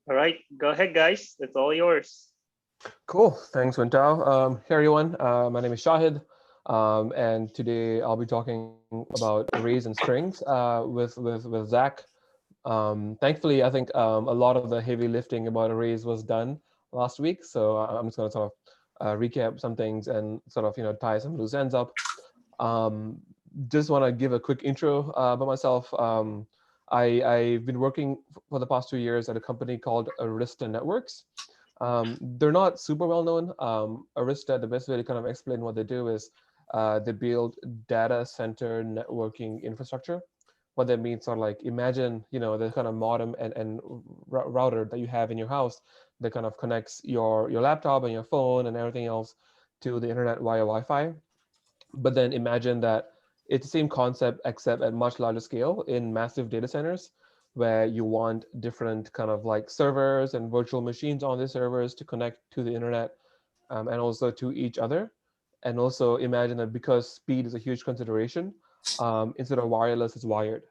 All right, go ahead, guys. It's all yours. Cool. Thanks, Wintao. Hey, everyone. My name is Shahid, and today I'll be talking about arrays and strings with Zach. Thankfully, I think a lot of the heavy lifting about arrays was done last week, so I'm just going to sort of recap some things and sort of tie some loose ends up. Um, just want to give a quick intro about myself. I've been working for the past 2 years at a company called Arista Networks. They're not super well known. Arista, the best way to kind of explain what they do is they build data center networking infrastructure. What that means are like imagine the kind of modem and router that you have in your house that kind of connects your laptop and your phone and everything else to the internet via Wi-Fi. But then imagine that it's the same concept except at much larger scale in massive data centers where you want different kind of like servers and virtual machines on the servers to connect to the internet and also to each other. And also imagine that because speed is a huge consideration, instead of wireless, it's wired.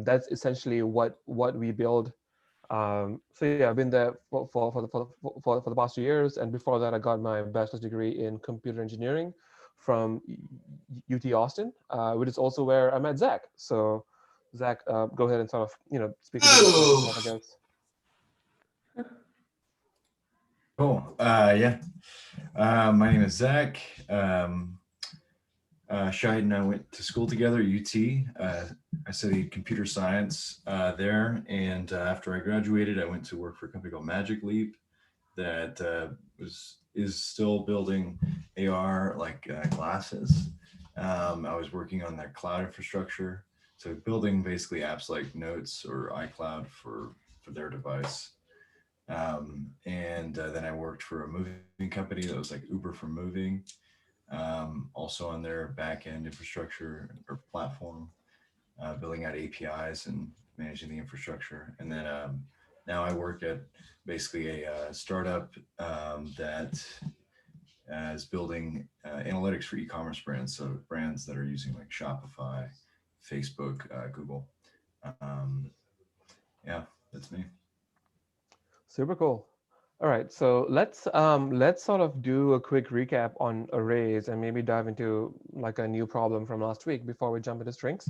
That's essentially what we build. So yeah, I've been there for the past 2 years, and before that, I got my bachelor's degree in computer engineering from UT Austin, which is also where I met Zach. So, Zach, go ahead and sort of speak a bit about yourself, I Oh, guess. cool. Yeah. My name is Zach. Shahid and I went to school together at UT. I studied computer science there, and after I graduated, I went to work for a company called Magic Leap that was is still building AR glasses. I was working on their cloud infrastructure, so building basically apps like Notes or iCloud for their device. And then I worked for a moving company that was like Uber for moving, also on their back end infrastructure or platform, building out APIs and managing the infrastructure. And then now I work at basically a startup that is building analytics for e-commerce brands, so brands that are using like Shopify, Facebook, Google. Um, yeah, that's me. Super cool. All right, so let's sort of do a quick recap on arrays and maybe dive into like a new problem from last week before we jump into strings.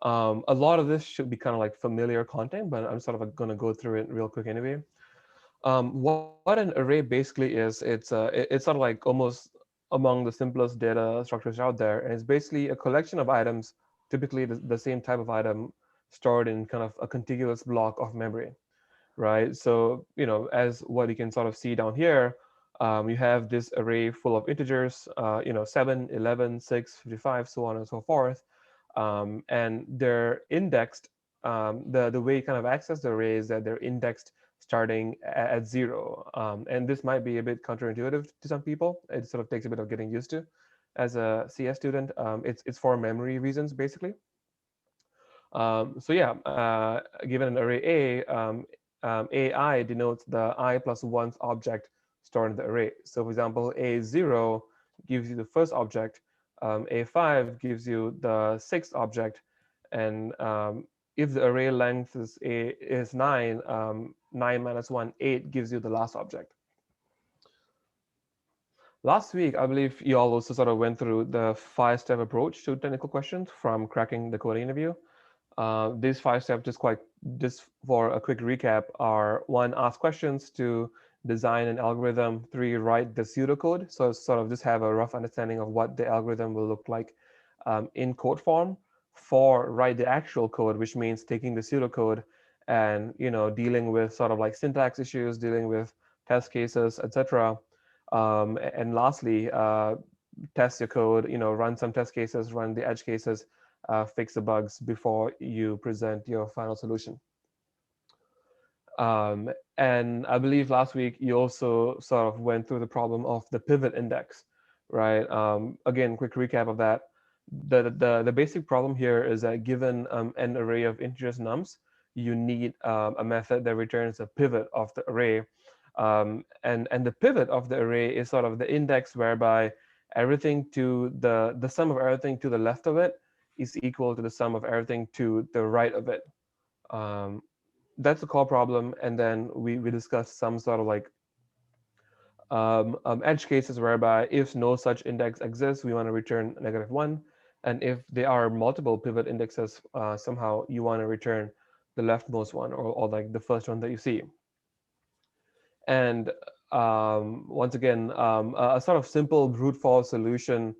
A lot of this should be kind of like familiar content, but I'm sort of going to go through it real quick anyway. What an array basically is, it's sort of like almost among the simplest data structures out there, and it's basically a collection of items, typically the same type of item stored in kind of a contiguous block of memory, right? So, as what you can sort of see down here, you have this array full of integers, 7, 11, 6, 55, so on and so forth. And they're indexed. The way you kind of access the array is that they're indexed starting at 0. And this might be a bit counterintuitive to some people. It sort of takes a bit of getting used to. As a CS student, it's for memory reasons, basically. So yeah, given an array A, AI denotes the I plus ones object stored in the array. So for example, A0 gives you the first object, A5 gives you the sixth object, and if the array length is 9, 9 minus 1, 8 gives you the last object. Last week, I believe you all also sort of went through the 5-step approach to technical questions from cracking the coding interview. These 5 steps, just for a quick recap, are: 1, ask questions; 2, design an algorithm; 3, write the pseudocode. So sort of just have a rough understanding of what the algorithm will look like in code form. 4, write the actual code, which means taking the pseudocode and dealing with sort of like syntax issues, dealing with test cases, etc. And lastly, test your code, run some test cases, run the edge cases, fix the bugs before you present your final solution. And I believe last week you also sort of went through the problem of the pivot index, right? Again, quick recap of that. The basic problem here is that given an array of integers nums, you need a method that returns a pivot of the array. And the pivot of the array is sort of the index whereby everything to the sum of everything to the left of it is equal to the sum of everything to the right of it. Um, that's the core problem. And then we discussed some sort of like edge cases whereby if no such index exists, we want to return -1. And if there are multiple pivot indexes, somehow you want to return the leftmost one, or like the first one that you see. And once again, a sort of simple brute force solution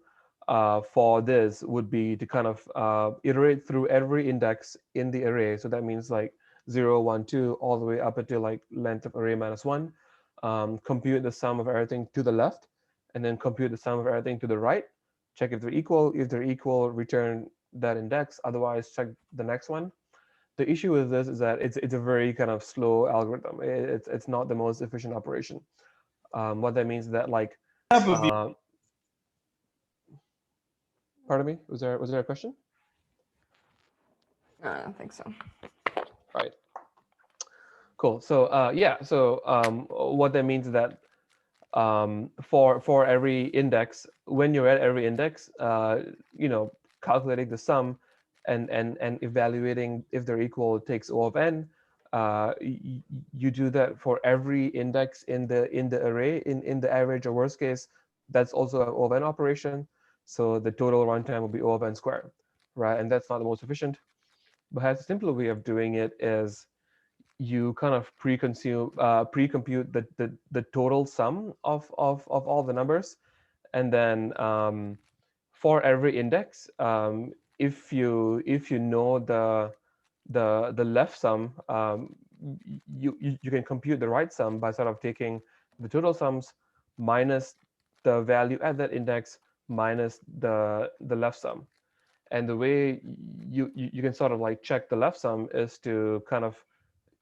for this would be to kind of iterate through every index in the array. So that means like 0, 1, 2, all the way up until like length of array -1. Compute the sum of everything to the left, and then compute the sum of everything to the right. Check if they're equal. If they're equal, return that index. Otherwise, check the next one. The issue with this is that it's a very kind of slow algorithm. It's not the most efficient operation. What that means is that like, uh, pardon me, was there a question? I don't think so. Right. Cool. So yeah. So what that means is that for every index, when you're at every index, calculating the sum and evaluating if they're equal takes O of n. You do that for every index in the array, in the average or worst case. That's also an O of n operation. So the total runtime will be O of n squared, right? And that's not the most efficient. But a simpler way of doing it is you kind of pre-compute the total sum of all the numbers, and then for every index, if you know the left sum, you can compute the right sum by sort of taking the total sums minus the value at that index minus the left sum. And the way you can sort of like check the left sum is to kind of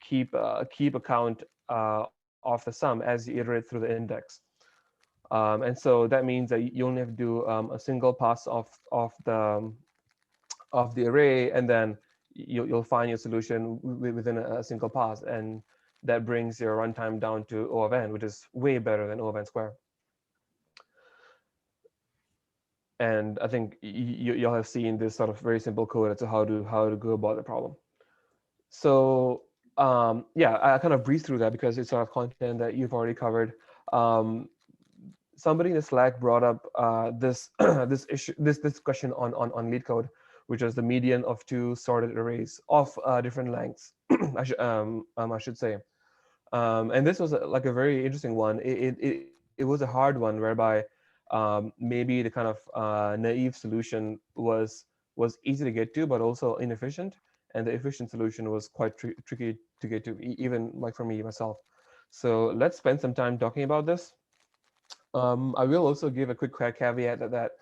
keep account of the sum as you iterate through the index. And so that means that you only have to do a single pass of the array, and then you'll find your solution within a single pass, and that brings your runtime down to O of n, which is way better than O of n squared. And I think you'll have seen this sort of very simple code as to how to go about the problem. So yeah, I kind of breezed through that because it's sort of content that you've already covered. Um, Somebody in the Slack brought up this this issue, this question on LeetCode, which is the median of two sorted arrays of different lengths. I should say. And this was like a very interesting one. It was a hard one whereby maybe the kind of naive solution was easy to get to, but also inefficient. And the efficient solution was quite tricky to get to, even like for me myself. So let's spend some time talking about this. I will also give a quick caveat that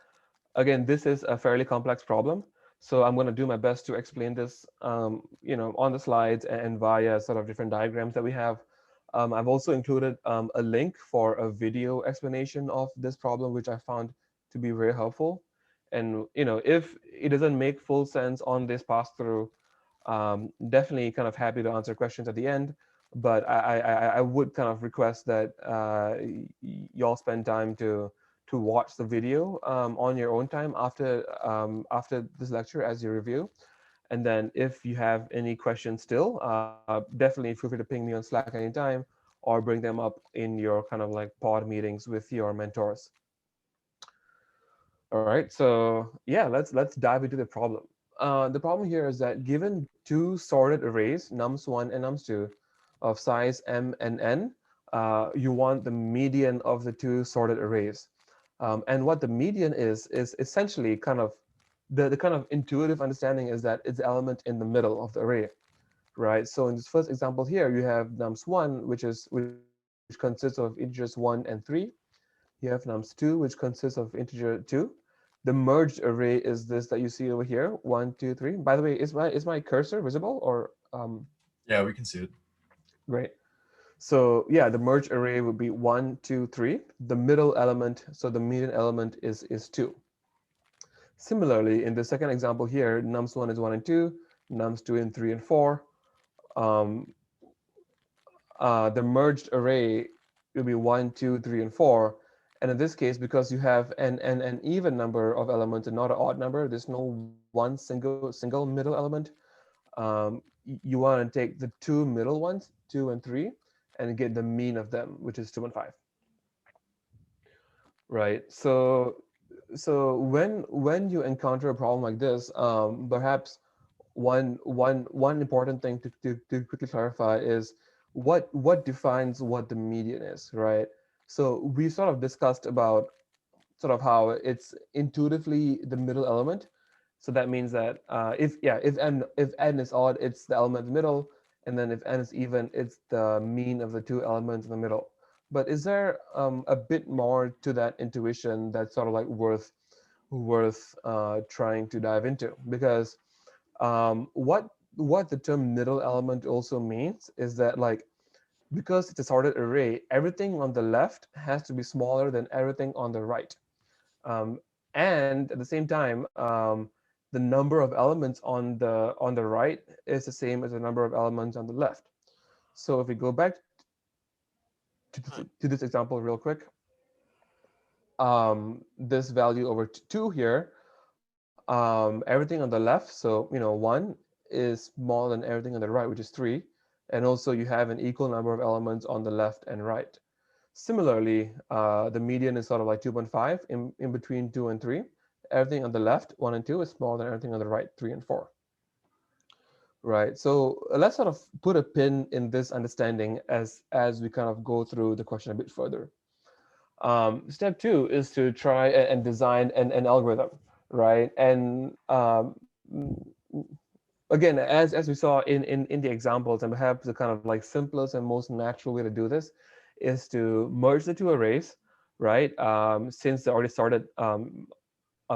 again, this is a fairly complex problem. So I'm going to do my best to explain this, on the slides and via sort of different diagrams that we have. I've also included a link for a video explanation of this problem, which I found to be very helpful. And if it doesn't make full sense on this pass through, definitely kind of happy to answer questions at the end. But I would kind of request that y'all spend time to watch the video on your own time after this lecture as you review. And then if you have any questions still, definitely feel free to ping me on Slack anytime, or bring them up in your kind of like pod meetings with your mentors. All right, so yeah, let's dive into the problem. The problem here is that given two sorted arrays, nums1 and nums2, of size m and n, you want the median of the two sorted arrays. And what the median is essentially kind of the kind of intuitive understanding is that it's the element in the middle of the array, right? So in this first example here, you have nums1, which consists of integers 1 and 3. You have nums2, which consists of integer 2. The merged array is this that you see over here, 1, 2, 3. By the way, is my cursor visible or Yeah, we can see it. Great. So yeah, the merged array would be 1, 2, 3. The middle element, so the median element is 2. Similarly, in the second example here, nums1 is 1 and 2, nums2 and 3 and 4. The merged array will be 1, 2, 3, and 4. And in this case, because you have an even number of elements and not an odd number, there's no one single middle element. you want to take the two middle ones, 2 and 3, and get the mean of them, which is 2 and 5. Right. So when you encounter a problem like this, perhaps one important thing to quickly clarify is what defines what the median is, right? So we sort of discussed about sort of how it's intuitively the middle element. So that means that if n is odd, it's the element in the middle, and then if n is even, it's the mean of the two elements in the middle. But is there a bit more to that intuition that's sort of like worth trying to dive into? Because what the term middle element also means is that, like, because it's a sorted array, everything on the left has to be smaller than everything on the right. Um, and at the same time, the number of elements on the right is the same as the number of elements on the left. So if we go back to this example real quick, this value over 2 here, everything on the left, so 1 is smaller than everything on the right, which is 3. And also you have an equal number of elements on the left and right. Similarly, the median is sort of like 2.5 in between 2 and 3. Everything on the left, 1 and 2, is smaller than everything on the right, 3 and 4. Right. So let's sort of put a pin in this understanding as we kind of go through the question a bit further. Step 2 is to try and design an algorithm, right? And again, as we saw in the examples, and perhaps the kind of like simplest and most natural way to do this is to merge the two arrays, right? Since they already started,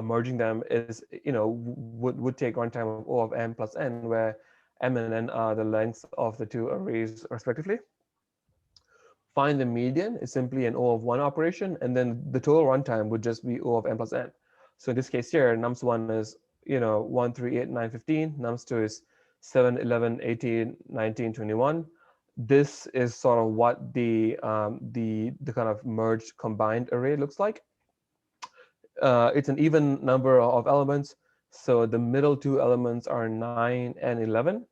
merging them is, would take runtime of O of m plus n, where m and n are the lengths of the two arrays respectively. Find the median is simply an O of 1 operation, and then the total runtime would just be O of n plus n. So in this case here, nums1 is 1, 3, 8, 9, 15. Nums2 is 7, 11, 18, 19, 21. This is sort of what the kind of merged combined array looks like. It's an even number of elements, so the middle two elements are 9 and 11,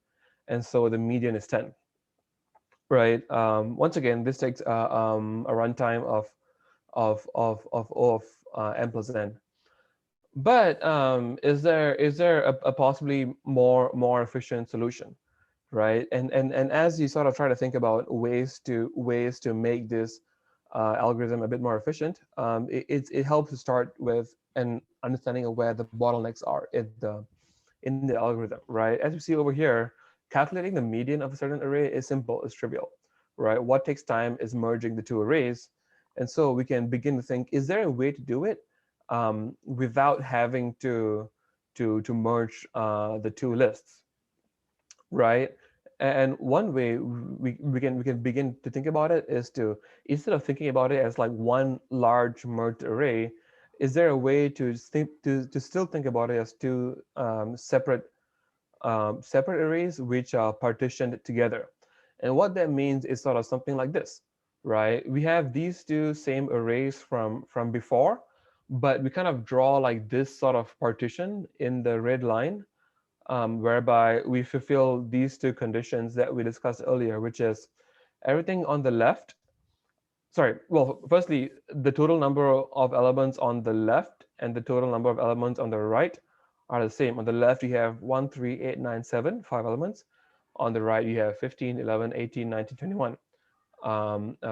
and so the median is 10. Right. Once again, this takes a runtime of O of n plus n. But is there a possibly more efficient solution, right? And as you sort of try to think about ways to make this algorithm a bit more efficient, it helps to start with an understanding of where the bottlenecks are in the algorithm, right? As you see over here, calculating the median of a certain array is simple, it's trivial, right? What takes time is merging the two arrays. And so we can begin to think, is there a way to do it without having to merge the two lists, right? And one way we can begin to think about it is to, instead of thinking about it as like one large merged array, is there a way to think to still think about it as two separate arrays which are partitioned together? And what that means is sort of something like this, right? We have these two same arrays from before, but we kind of draw like this sort of partition in the red line, whereby we fulfill these two conditions that we discussed earlier, which is everything on the left. Sorry, well, firstly, the total number of elements on the left and the total number of elements on the right are the same. On the left, you have 1, 3, 8, 9, 7, 5 elements. On the right, you have 15, 11, 18, 19, 21,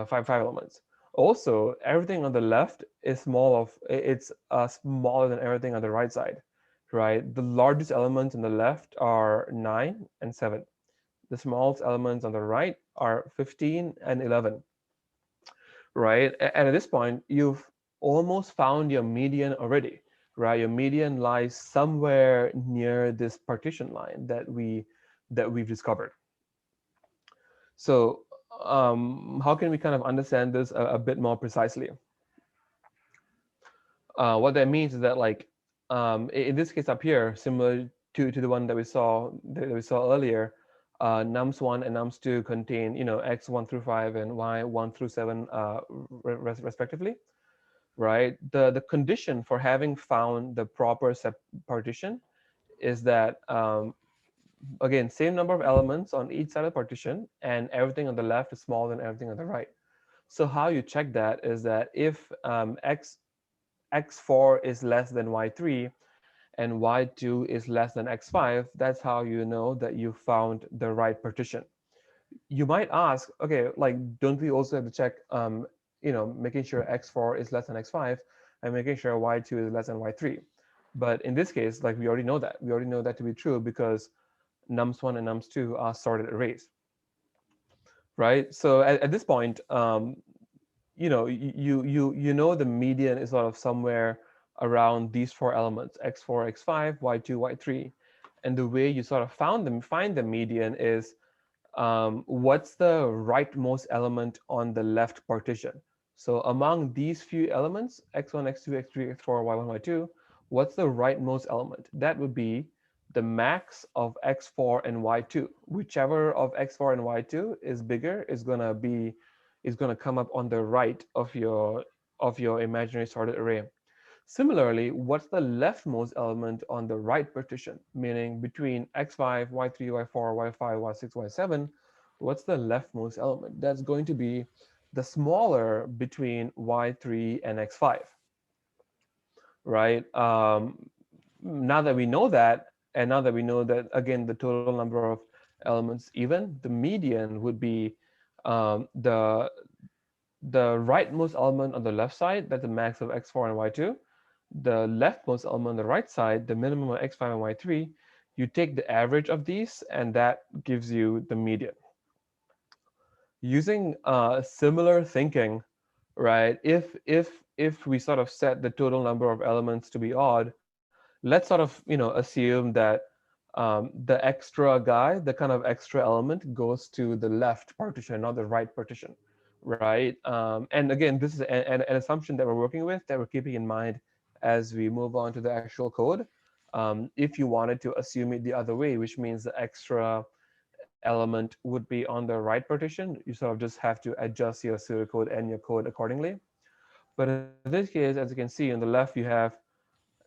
five elements. Also, everything on the left is smaller than everything on the right side, right? The largest elements on the left are 9 and 7. The smallest elements on the right are 15 and 11, right? And at this point, you've almost found your median already, right? Your median lies somewhere near this partition line that we've discovered. So how can we kind of understand this a bit more precisely? What that means is that, like, in this case up here, similar to the one that we saw earlier, nums1 and nums2 contain x1 through 5 and y1 through 7 respectively, right? The condition for having found the proper partition is that again, same number of elements on each side of the partition, and everything on the left is smaller than everything on the right. So how you check that is that if x4 is less than y3 and y2 is less than x5, that's how you know that you found the right partition. You might ask, okay, like, don't we also have to check, making sure x4 is less than x5 and making sure y2 is less than y3? But in this case, like, we already know that. We already know that to be true because nums1 and nums2 are sorted arrays, right? So at this point, you know the median is sort of somewhere around these four elements: x4, x5, y2, y3. And the way you sort of find the median is, what's the rightmost element on the left partition? So among these few elements, x1, x2, x3, x4, y1, y2, what's the rightmost element? That would be the max of x4 and y2. Whichever of x4 and y2 is bigger is gonna come up on the right of your imaginary sorted array. Similarly, what's the leftmost element on the right partition? Meaning between x5, y3, y4, y5, y6, y7, what's the leftmost element? That's going to be the smaller between y3 and x5, right? Now that we know that, and now that we know that, again, the total number of elements even, the median would be um, the the rightmost element on the left side, that's the max of x4 and y2. The leftmost element on the right side, the minimum of x5 and y3, you take the average of these, and that gives you the median. Using similar thinking, right? If we sort of set the total number of elements to be odd, let's sort of assume that the extra guy, the kind of extra element, goes to the left partition, not the right partition, right? And again, this is an assumption that we're working with, that we're keeping in mind as we move on to the actual code. If you wanted to assume it the other way, which means the extra element would be on the right partition, you sort of just have to adjust your pseudocode and your code accordingly. But in this case, as you can see, on the left, you have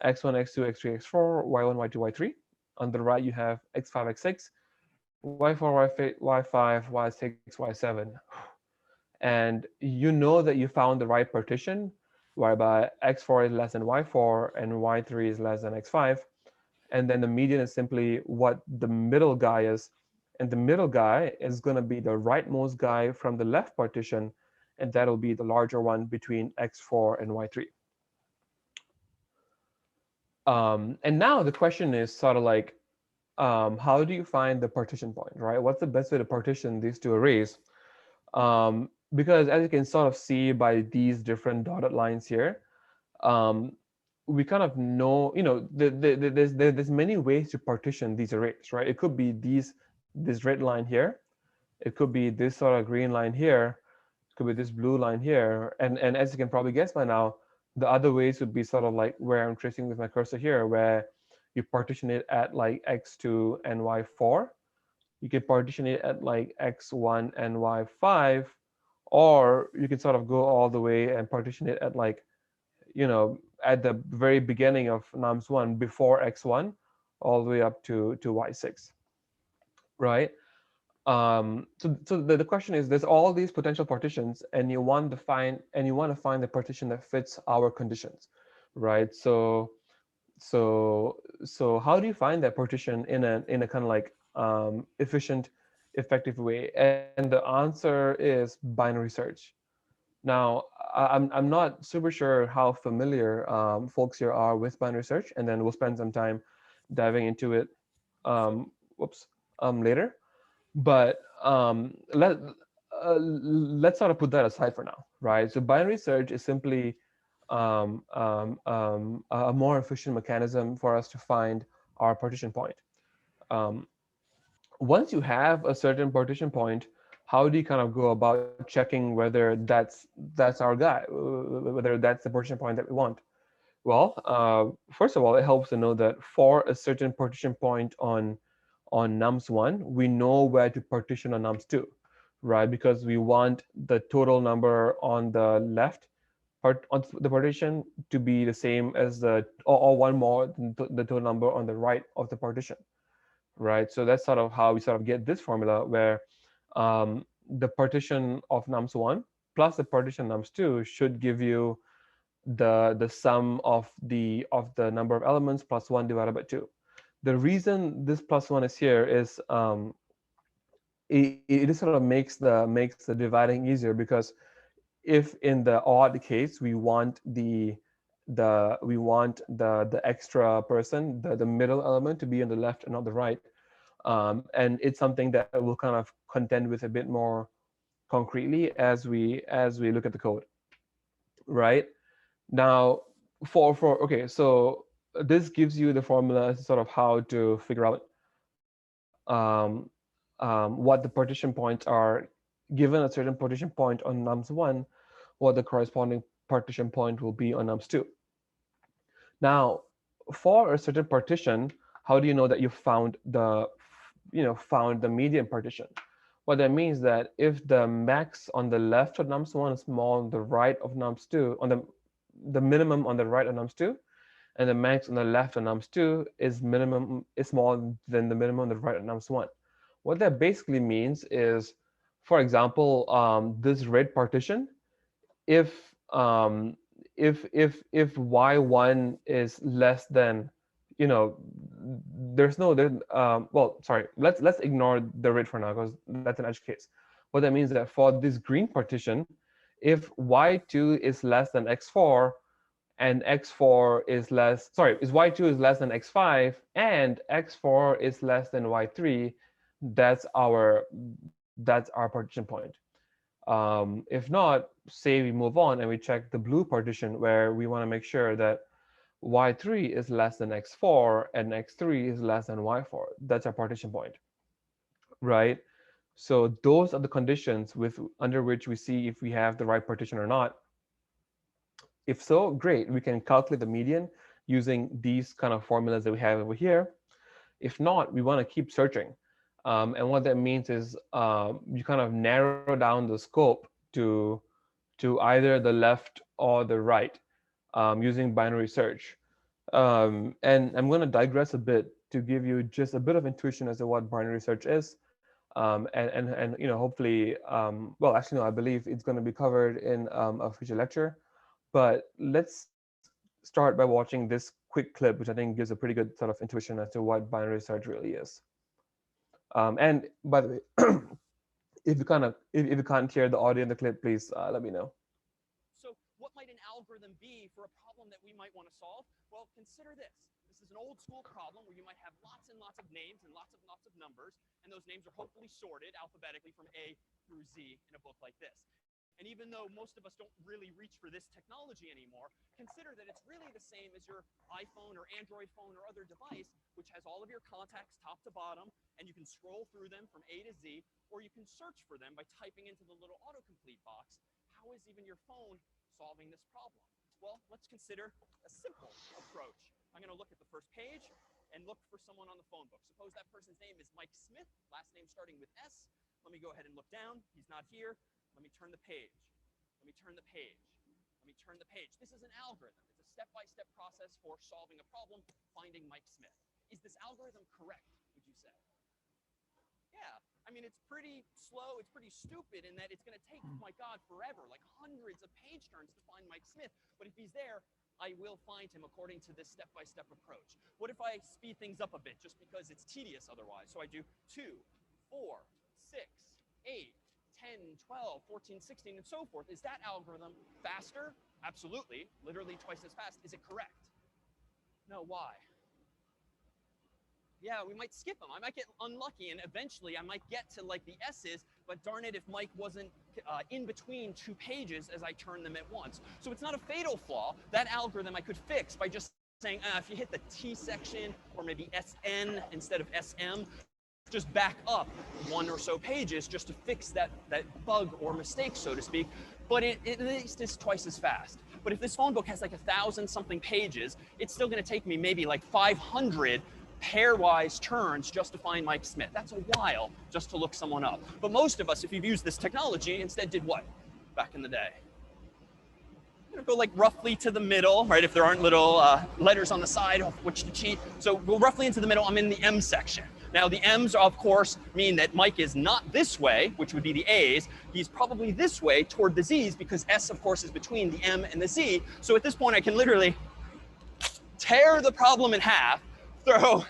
x1, x2, x3, x4, y1, y2, y3. On the right, you have x5, x6, y4, y5, y6, y7. And you know that you found the right partition, whereby x4 is less than y4 and y3 is less than x5. And then the median is simply what the middle guy is. And the middle guy is going to be the rightmost guy from the left partition, and that'll be the larger one between x4 and y3. And now the question is sort of like, how do you find the partition point, right? What's the best way to partition these two arrays? Because as you can sort of see by these different dotted lines here, um, we kind of know, there's many ways to partition these arrays, right? It could be this red line here. It could be this sort of green line here. It could be this blue line here. And as you can probably guess by now, the other ways would be sort of like where I'm tracing with my cursor here, where you partition it at like x2 and y4. You can partition it at like x1 and y5, or you can sort of go all the way and partition it at like, at the very beginning of nums1 before x1, all the way up to y6, right? So the question is, there's all these potential partitions, and you want to find the partition that fits our conditions, right? So how do you find that partition in a kind of like efficient, effective way? And the answer is binary search. Now, I'm not super sure how familiar folks here are with binary search, and then we'll spend some time diving into it whoops later. But let's sort of put that aside for now, right? So binary search is simply a more efficient mechanism for us to find our partition point. Um, Once you have a certain partition point, how do you kind of go about checking whether that's our guy, whether that's the partition point that we want? Well, first of all, it helps to know that for a certain partition point on nums1, we know where to partition on nums2, right? Because we want the total number on the left part on the partition to be the same as or one more than the total number on the right of the partition, right? So that's sort of how we sort of get this formula where the partition of nums1 plus the partition nums2 should give you the sum of the number of elements plus 1 divided by 2. The reason this plus 1 is here is it sort of makes the dividing easier, because if in the odd case we want the extra person, the middle element, to be on the left and not the right, and it's something that we'll kind of contend with a bit more concretely as we look at the code, right? Now, for okay, so this gives you the formula as sort of how to figure out what the partition points are given a certain partition point on nums1, what the corresponding partition point will be on nums2. Now, for a certain partition, how do you know that you found the median partition? What that means that if the max on the left of nums1 is more on the right of nums2, on the minimum on the right of nums2, and the max on the left of nums2 is smaller than the minimum on the right of nums1. What that basically means is, for example, this red partition, if y1 is less than, there's no there well, sorry, let's ignore the red for now because that's an edge case. What that means is that for this green partition, if y2 is less than x4 and x4 is less, sorry, is y2 is less than x5 and x4 is less than y3, that's our partition point. If not, say we move on and we check the blue partition where we want to make sure that y3 is less than x4 and x3 is less than y4. That's our partition point, right? So those are the conditions under which we see if we have the right partition or not. If so, great, we can calculate the median using these kind of formulas that we have over here. If not, we want to keep searching. And what that means is you kind of narrow down the scope to either the left or the right using binary search. And I'm going to digress a bit to give you just a bit of intuition as to what binary search is. And hopefully, well, actually, no, I believe it's going to be covered in a future lecture. But let's start by watching this quick clip, which I think gives a pretty good sort of intuition as to what binary search really is. And by the way, if you can't hear the audio in the clip, please let me know. So what might an algorithm be for a problem that we might want to solve? Well, consider this. This is an old school problem where you might have lots and lots of names and lots of numbers, and those names are hopefully sorted alphabetically from A through Z in a book like this. And even though most of us don't really reach for this technology anymore, consider that it's really the same as your iPhone or Android phone or other device, which has all of your contacts top to bottom, and you can scroll through them from A to Z, or you can search for them by typing into the little autocomplete box. How is even your phone solving this problem? Well, let's consider a simple approach. I'm going to look at the first page and look for someone on the phone book. Suppose that person's name is Mike Smith, last name starting with S. Let me go ahead and look down. He's not here. Let me turn the page. Let me turn the page. Let me turn the page. This is an algorithm. It's a step-by-step process for solving a problem, finding Mike Smith. Is this algorithm correct, would you say? Yeah. I mean, it's pretty slow. It's pretty stupid in that it's going to take, oh my God, forever, like hundreds of page turns to find Mike Smith. But if he's there, I will find him according to this step-by-step approach. What if I speed things up a bit just because it's tedious otherwise? So I do 2, 4, 6, 8, 10, 12, 14, 16, and so forth. Is that algorithm faster? Absolutely. Literally twice as fast. Is it correct? No, why? Yeah, we might skip them. I might get unlucky, and eventually I might get to like the S's, but darn it if Mike wasn't in between two pages as I turn them at once. So it's not a fatal flaw. That algorithm I could fix by just saying, if you hit the T section, or maybe SN instead of SM, just back up one or so pages just to fix that bug or mistake, so to speak. But it at least is twice as fast. But if this phone book has like 1,000-something pages, it's still going to take me maybe like 500 pairwise turns just to find Mike Smith. That's a while just to look someone up. But most of us, if you've used this technology, instead did what back in the day? Go like roughly to the middle, right? If there aren't little letters on the side of which to cheat. So go roughly into the middle. I'm in the M section. Now, the M's, of course, mean that Mike is not this way, which would be the A's. He's probably this way toward the Z's because S, of course, is between the M and the Z. So at this point, I can literally tear the problem in half, throw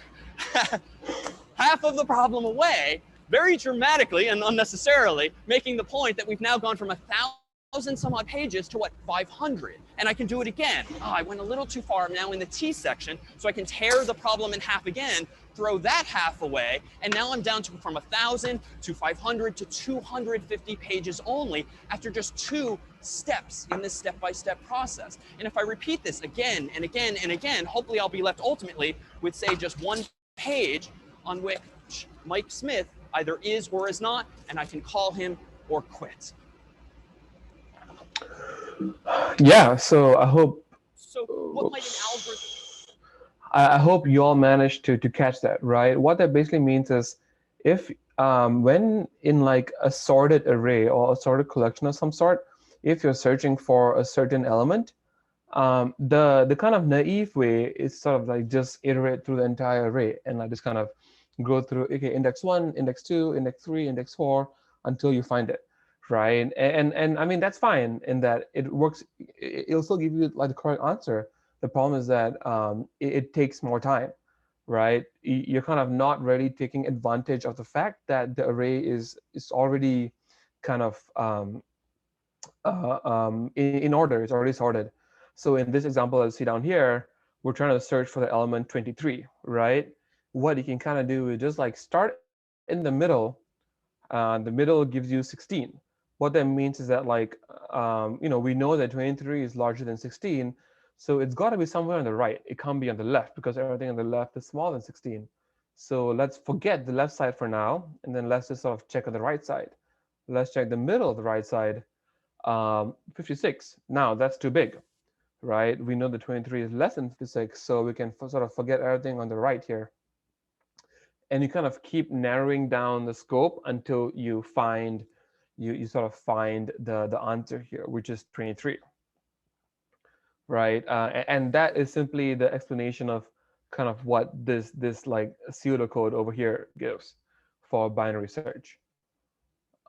half of the problem away very dramatically and unnecessarily, making the point that we've now gone from 1,000 some odd pages to what, 500. And I can do it again. Oh, I went a little too far. I'm now in the T section, so I can tear the problem in half again, throw that half away, and now I'm down to from 1,000 to 500 to 250 pages only after just 2 steps in this step-by-step process. And if I repeat this again and again and again, hopefully I'll be left ultimately with, say, just 1 page on which Mike Smith either is or is not, and I can call him or quit. Yeah, so I hope So what might an algorithm... I hope you all managed to catch that, right? What that basically means is if when in like a sorted array or a sorted collection of some sort, if you're searching for a certain element, the kind of naive way is sort of like just iterate through the entire array and like just kind of go through, okay, index 1, index 2, index 3, index 4 until you find it, right? And I mean, that's fine in that it works. It'll still give you like the correct answer. The problem is that it takes more time, right? You're kind of not really taking advantage of the fact that the array is already kind of in order. It's already sorted. So in this example, as you see down here, we're trying to search for the element 23, right? What you can kind of do is just like start in the middle. The middle gives you 16. What that means is that like, we know that 23 is larger than 16. So it's got to be somewhere on the right. It can't be on the left because everything on the left is smaller than 16. So let's forget the left side for now. And then let's just sort of check on the right side. Let's check the middle of the right side. 56. Now that's too big, right? We know the 23 is less than 56, so we can sort of forget everything on the right here. And you kind of keep narrowing down the scope until you find, you sort of find the answer here, which is 23, right? And that is simply the explanation of kind of what this like pseudocode over here gives for binary search.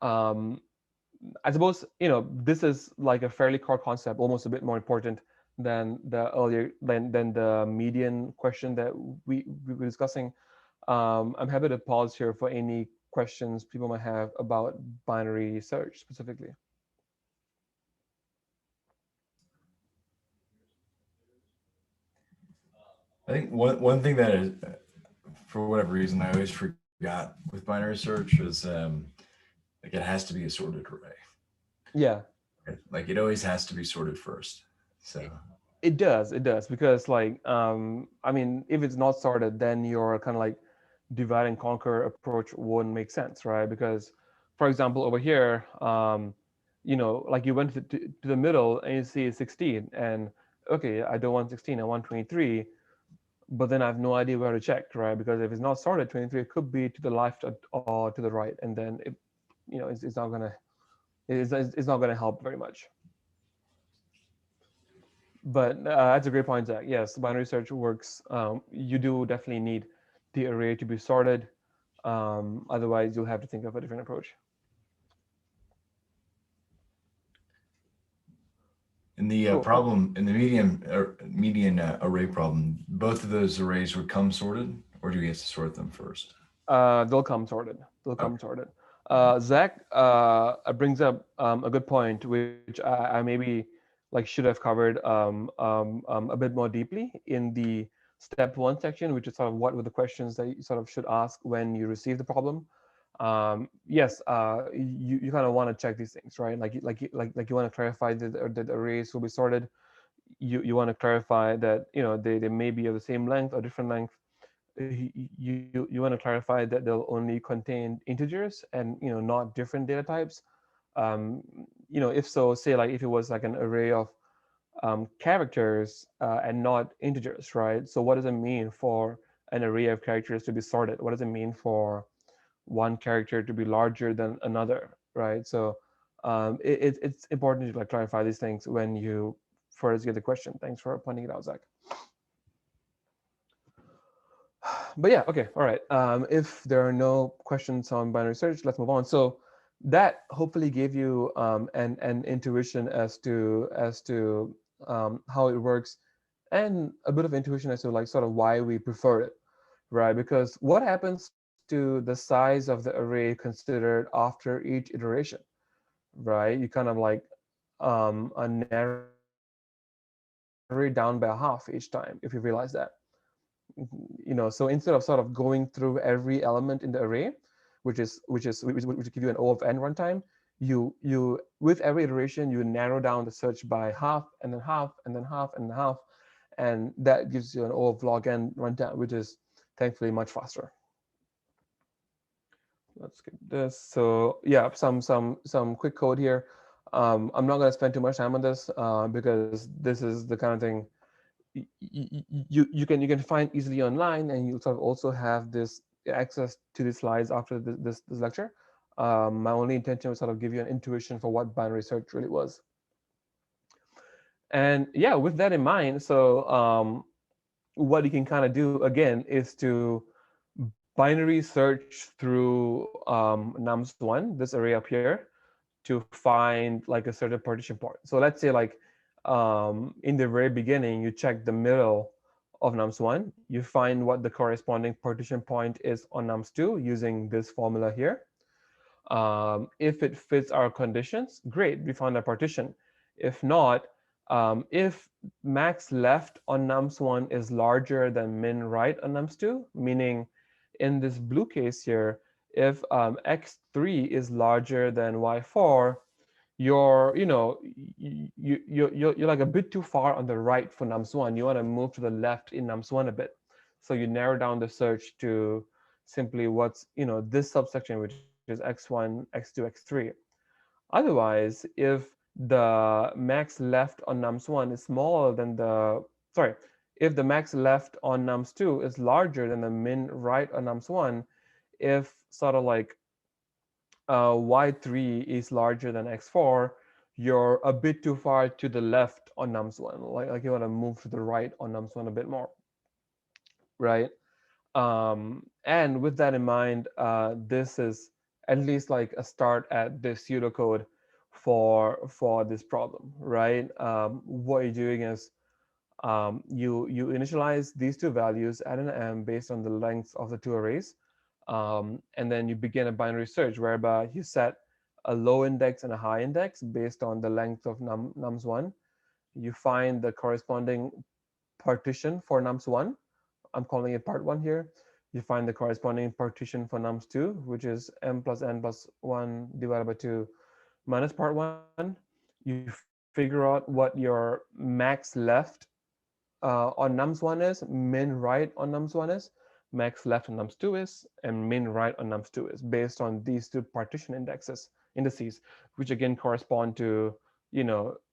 I suppose, this is like a fairly core concept, almost a bit more important than the earlier, than the median question that we were discussing. I'm happy to pause here for any questions people might have about binary search specifically. I think one thing that is, for whatever reason, I always forgot with binary search is like it has to be a sorted array. Yeah. Like it always has to be sorted first. So it does because like I mean, if it's not sorted, then your kind of like divide and conquer approach wouldn't make sense, right? Because for example over here, like you went to the middle and you see 16 and okay, I don't want 16, I want 23, but then I have no idea where to check, right? Because if it's not sorted, 23 it could be to the left or to the right, and then it's not gonna help very much. But that's a great point, Zach. Yes, binary search works. You do definitely need the array to be sorted. Otherwise, you'll have to think of a different approach. in the Cool. problem, in the median array problem, both of those arrays would come sorted, or do we have to sort them first? They'll come sorted. Sorted. Zach brings up a good point, which I maybe like should have covered a bit more deeply in the step 1 section, which is sort of what were the questions that you sort of should ask when you receive the problem. Yes, you kind of want to check these things, right? Like you want to clarify that the arrays will be sorted. You want to clarify that they may be of the same length or different length. You want to clarify that they'll only contain integers and not different data types. If so, say like if it was like an array of characters and not integers, right? So what does it mean for an array of characters to be sorted? What does it mean for one character to be larger than another, right? So it's important to like clarify these things when you first get the question. Thanks for pointing it out, Zach. But yeah, okay, all right. If there are no questions on binary search, let's move on. So that hopefully gave you an intuition as to how it works, and a bit of intuition as to like sort of why we prefer it, right? Because what happens to the size of the array considered after each iteration, right? You kind of like narrow it down by a half each time if you realize that. So instead of sort of going through every element in the array, which give you an O of n runtime, you with every iteration you narrow down the search by half and then half and then half and then half, and that gives you an O of log n runtime, which is thankfully much faster. Let's get this. So yeah, some quick code here. I'm not going to spend too much time on this because this is the kind of thing you can find easily online, and you'll sort of also have this access to the slides after this lecture. My only intention was sort of give you an intuition for what binary search really was. And yeah, with that in mind, so what you can kind of do again is to binary search through nums1, this array up here, to find like a certain partition point. So let's say like in the very beginning, you check the middle of nums1, you find what the corresponding partition point is on nums2 using this formula here. If it fits our conditions, great, we found a partition. If not, if max left on nums1 is larger than min right on nums2, meaning in this blue case here, if x3 is larger than y4, you're you're like a bit too far on the right for nums1. You want to move to the left in nums1 a bit. So you narrow down the search to simply what's this subsection, which is x1, x2, x3. Otherwise, if the max left on nums1 is smaller than the sorry, if the max left on nums2 is larger than the min right on nums1, if sort of like y3 is larger than x4, you're a bit too far to the left on nums1. Like you want to move to the right on nums1 a bit more, right? And with that in mind, this is at least like a start at the pseudocode for this problem, right? What you're doing is you initialize these two values at an m based on the length of the two arrays, and then you begin a binary search whereby you set a low index and a high index based on the length of nums1. You find the corresponding partition for nums1. I'm calling it part 1 here. You find the corresponding partition for nums2, which is m plus n plus 1 divided by 2 minus part 1. You figure out what your max left on nums1 is, min right on nums1 is, max left on nums2 is, and min right on nums2 is, based on these two partition indices, which again correspond to,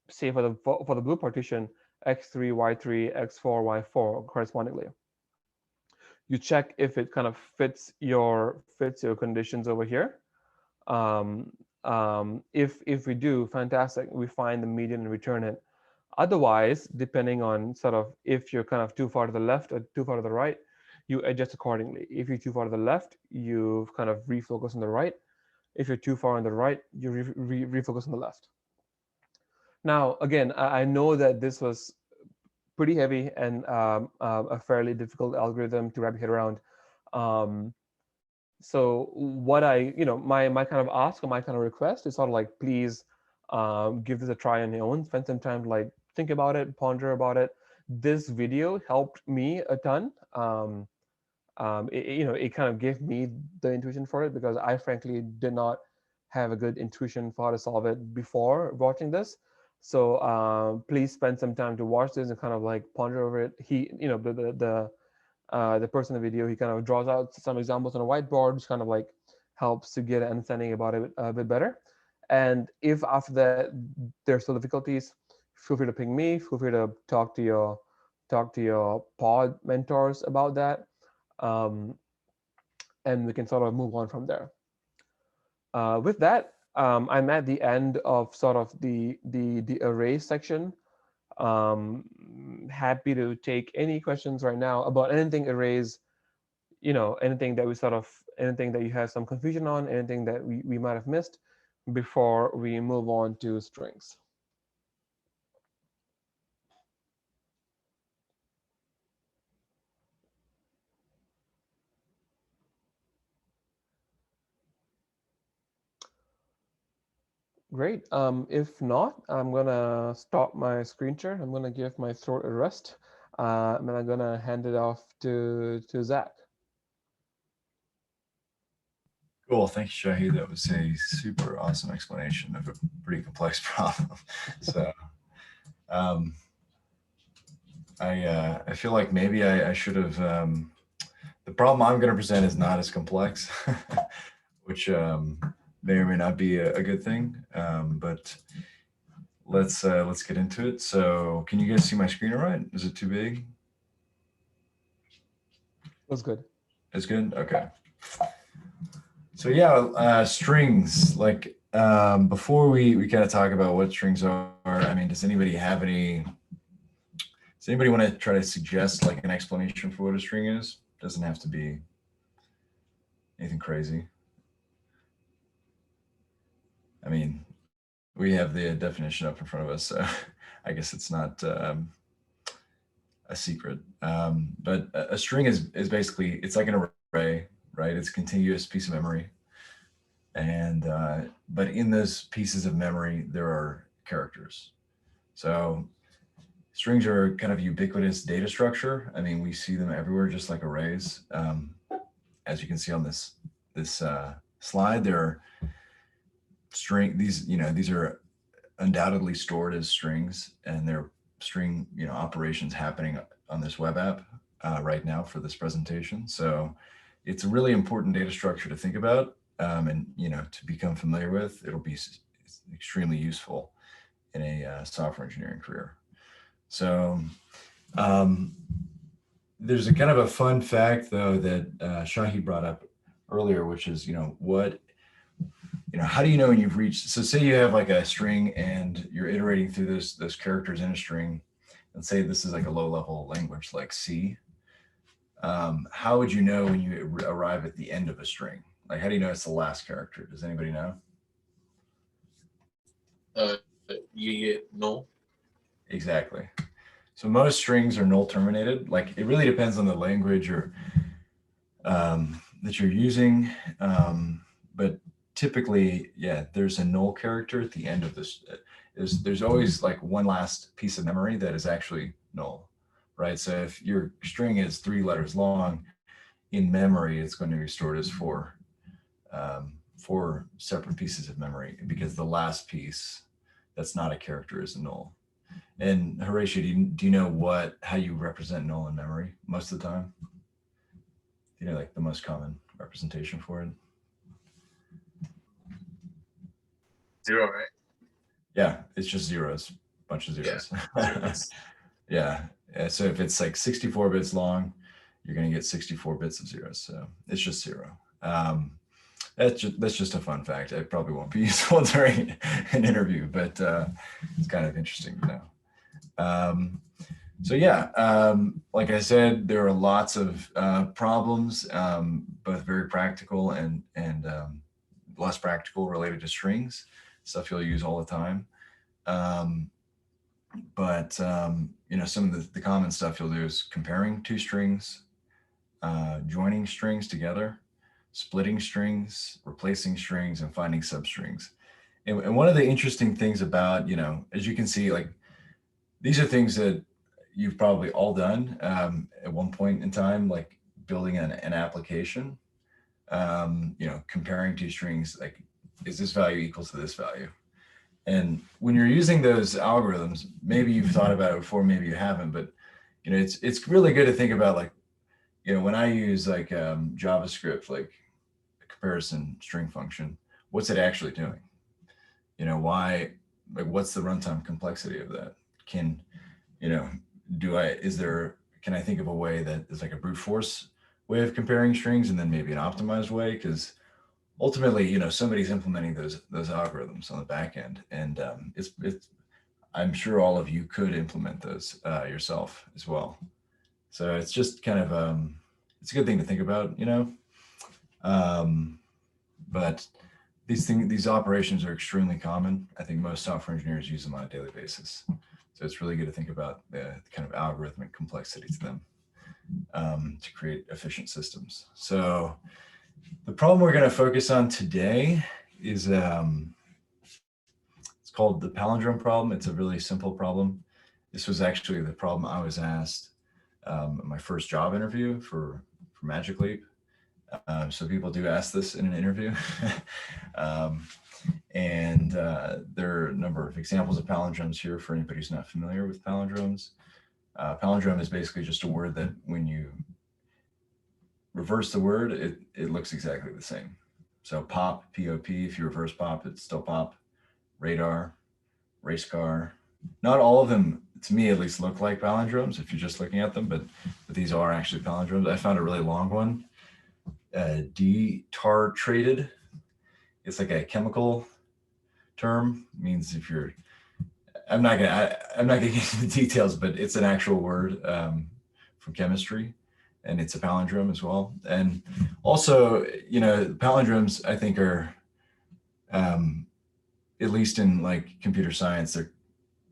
say for the blue partition, x3, y3, x4, y4 correspondingly. You check if it kind of fits your conditions over here. If we do, fantastic, we find the median and return it. Otherwise, depending on sort of if you're kind of too far to the left or too far to the right, you adjust accordingly. If you're too far to the left, you kind of refocus on the right. If you're too far on the right, you refocus on the left. Now, again, I know that this was pretty heavy and a fairly difficult algorithm to wrap your head around. So what my kind of ask or my kind of request is sort of like, please give this a try on your own. Spend some time to like think about it, ponder about it. This video helped me a ton. It kind of gave me the intuition for it, because I frankly did not have a good intuition for how to solve it before watching this. So please spend some time to watch this and kind of like ponder over it. The person in the video, he kind of draws out some examples on a whiteboard, which kind of like helps to get an understanding about it a bit better. And if after that there's still difficulties, feel free to ping me. Feel free to talk to your pod mentors about that, and we can sort of move on from there. With that, I'm at the end of sort of the array section. Happy to take any questions right now about anything arrays. anything that anything that you have some confusion on, anything that we might have missed before we move on to strings. Great. If not, I'm gonna stop my screen share. I'm gonna give my throat a rest, and then I'm gonna hand it off to Zach. Cool. Thank you, Shahid. That was a super awesome explanation of a pretty complex problem. So um, I feel like maybe I should have. The problem I'm going to present is not as complex, which may or may not be a good thing. But let's get into it. So can you guys see my screen all right? Is it too big? That's good. It's good. Okay. So yeah, strings. Like before we kind of talk about what strings are, I mean, does anybody have any? Does anybody want to try to suggest like an explanation for what a string is? Doesn't have to be anything crazy. I mean, we have the definition up in front of us, so I guess it's not a secret. But a string is basically, it's like an array, right? It's a continuous piece of memory. And but in those pieces of memory, there are characters. So strings are kind of ubiquitous data structure. I mean, we see them everywhere, just like arrays. As you can see on this slide, there are these are undoubtedly stored as strings, and they're string operations happening on this web app right now for this presentation. So it's a really important data structure to think about, and to become familiar with. It'll be extremely useful in a software engineering career. So there's a kind of a fun fact though that Shahi brought up earlier, which is how do you know when you've reached? So say you have like a string and you're iterating through those characters in a string, and say this is like a low level language like C. How would you know when you arrive at the end of a string? Like, how do you know it's the last character? Does anybody know? You get null. Exactly. So most strings are null terminated. Like, it really depends on the language or that you're using. But typically, yeah, there's a null character at the end of this. There's always like one last piece of memory that is actually null, right? So if your string is 3 letters long, in memory, it's going to be stored as four separate pieces of memory, because the last piece that's not a character is a null. And Horatio, do you know how you represent null in memory most of the time? Do you know like the most common representation for it? 0, right? Yeah, it's just zeros, bunch of zeros. Yeah. So if it's like 64 bits long, you're going to get 64 bits of zeros. So it's just 0. That's just a fun fact. It probably won't be useful during an interview, but it's kind of interesting to know. So yeah, like I said, there are lots of problems, both very practical and less practical, related to strings, stuff you'll use all the time. But some of the common stuff you'll do is comparing 2 strings, joining strings together, splitting strings, replacing strings, and finding substrings. And one of the interesting things about, as you can see, like, these are things that you've probably all done at one point in time, like building an application, comparing 2 strings, like, is this value equal to this value? And when you're using those algorithms, maybe you've thought about it before, maybe you haven't, but it's really good to think about, like, when I use like JavaScript, like a comparison string function, what's it actually doing? What's the runtime complexity of that? Can I think of a way that is like a brute force way of comparing strings, and then maybe an optimized way? Because ultimately, somebody's implementing those algorithms on the back end, and I'm sure all of you could implement those yourself as well. So it's just kind of it's a good thing to think about, you know. But these operations are extremely common. I think most software engineers use them on a daily basis. So it's really good to think about the kind of algorithmic complexity to them to create efficient systems. So the problem we're going to focus on today is it's called the palindrome problem. It's a really simple problem. This was actually the problem I was asked in my first job interview for Magic Leap. So people do ask this in an interview. There are a number of examples of palindromes here for anybody who's not familiar with palindromes. Palindrome is basically just a word that when you reverse the word, it looks exactly the same. So pop, P-O-P, if you reverse pop, it's still pop. Radar, race car. Not all of them, to me at least, look like palindromes if you're just looking at them, but these are actually palindromes. I found a really long one. Detartrated. It's like a chemical term. It means if you're, I'm not gonna get into the details, but it's an actual word from chemistry, and it's a palindrome as well. And also, you know, palindromes I think are, at least in like computer science,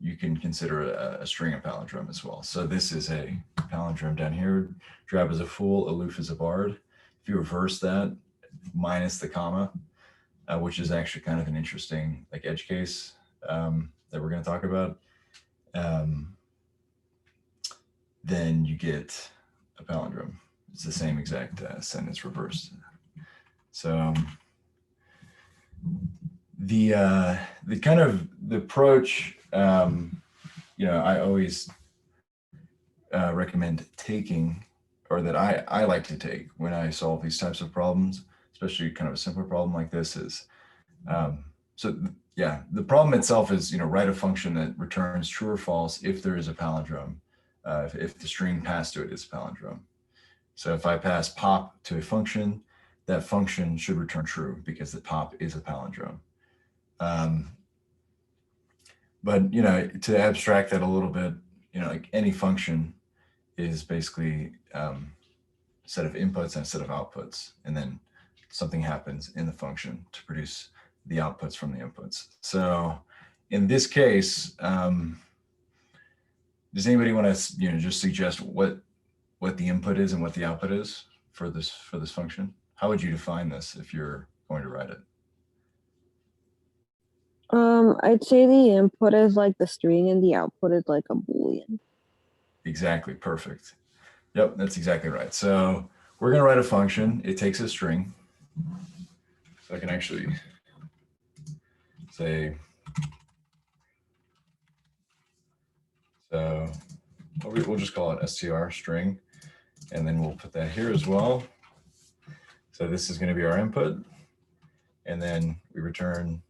you can consider a string a palindrome as well. So this is a palindrome down here. Drab is a fool, aloof is a bard. If you reverse that, minus the comma, which is actually kind of an interesting like edge case that we're going to talk about, then you get a palindrome. It's the same exact sentence reversed. So the kind of the approach, you know, I always recommend taking, or that I like to take when I solve these types of problems, especially kind of a simpler problem like this, is yeah, the problem itself is, you know, write a function that returns true or false if there is a palindrome, if the string passed to it is a palindrome. So if I pass pop to a function, that function should return true because the pop is a palindrome. But, you know, to abstract that a little bit, you know, like any function is basically a set of inputs and a set of outputs, and then something happens in the function to produce the outputs from the inputs. So in this case, does anybody want to, you know, just suggest what the input is and what the output is for this function? How would you define this if you're going to write it? I'd say the input is like the string and the output is like a Boolean. Exactly, perfect. Yep, that's exactly right. So we're going to write a function. It takes a string. So I can actually say, so we'll just call it str string, and then we'll put that here as well. So this is going to be our input, and then we return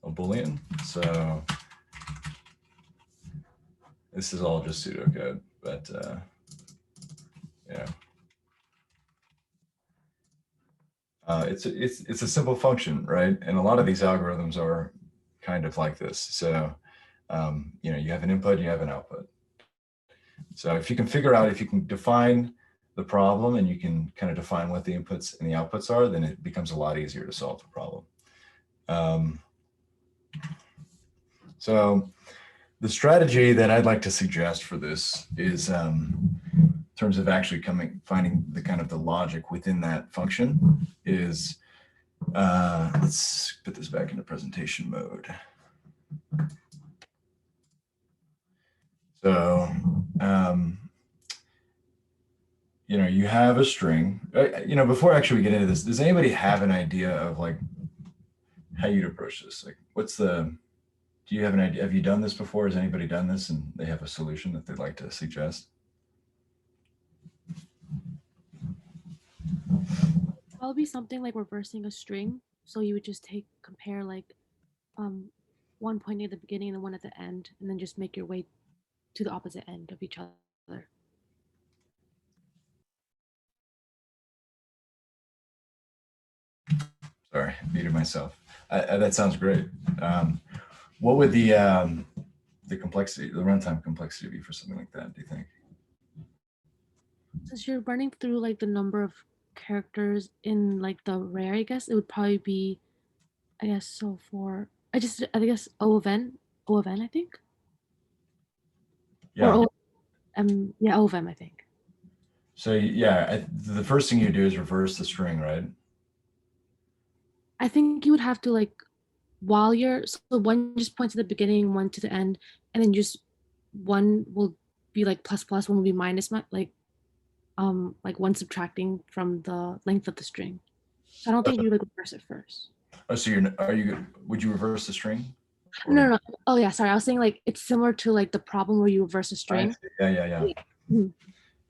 a Boolean. So this is all just pseudocode, but yeah. It's a simple function, right? And a lot of these algorithms are kind of like this. So, you know, you have an input, you have an output. So if you can figure out, if you can define the problem and you can kind of define what the inputs and the outputs are, then it becomes a lot easier to solve the problem. So the strategy that I'd like to suggest for this is in terms of actually finding the kind of the logic within that function is, let's put this back into presentation mode. So, you know, you have a string, you know, before actually we get into this, does anybody have an idea of like how you'd approach this? Like do you have an idea? Have you done this before? Has anybody done this and they have a solution that they'd like to suggest? Probably something like reversing a string. So you would just compare like one point at the beginning and then one at the end, and then just make your way to the opposite end of each other. Sorry, muted myself. That sounds great. What would the complexity, the runtime complexity be for something like that, do you think? Since you're running through like the number of characters in like the array, I guess it would probably be, I guess so for I guess O of n, I think, or Yeah. O yeah, O of m I think. So yeah, the first thing you do is reverse the string, right? I think you would have to like while you're so one just points to the beginning, one to the end, and then just one will be like plus plus, one will be minus like one subtracting from the length of the string. So I don't think you like reverse it first. Oh, so would you reverse the string? No, Or, no, no. Oh yeah, sorry. I was saying like it's similar to like the problem where you reverse a I string. see. Yeah. Mhm.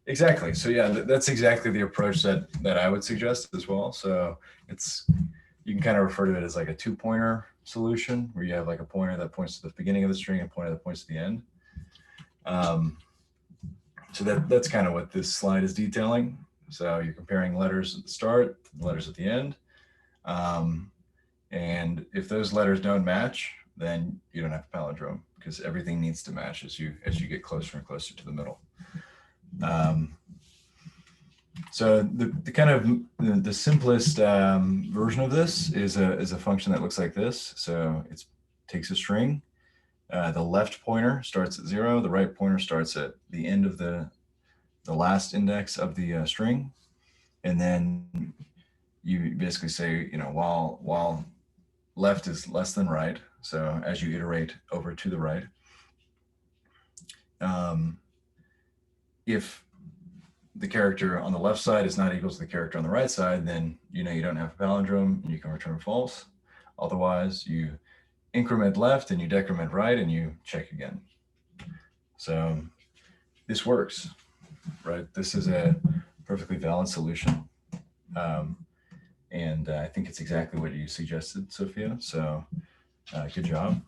Exactly. So yeah, that's exactly the approach that I would suggest as well. So it's you can kind of refer to it as like a two-pointer solution, where you have like a pointer that points to the beginning of the string and a pointer that points to the end. So that's kind of what this slide is detailing. So you're comparing letters at the start, letters at the end. And if those letters don't match, then you don't have a palindrome, because everything needs to match as you get closer and closer to the middle. So the kind of the simplest version of this is a function that looks like this. So it takes a string. The left pointer starts at 0. The right pointer starts at the end of the last index of the string, and then you basically say, while left is less than right. So as you iterate over to the right, if the character on the left side is not equal to the character on the right side, then you don't have a palindrome and you can return false. Otherwise, you increment left and you decrement right and you check again. So this works, right? This is a perfectly valid solution. And I think it's exactly what you suggested, Sophia. So good job.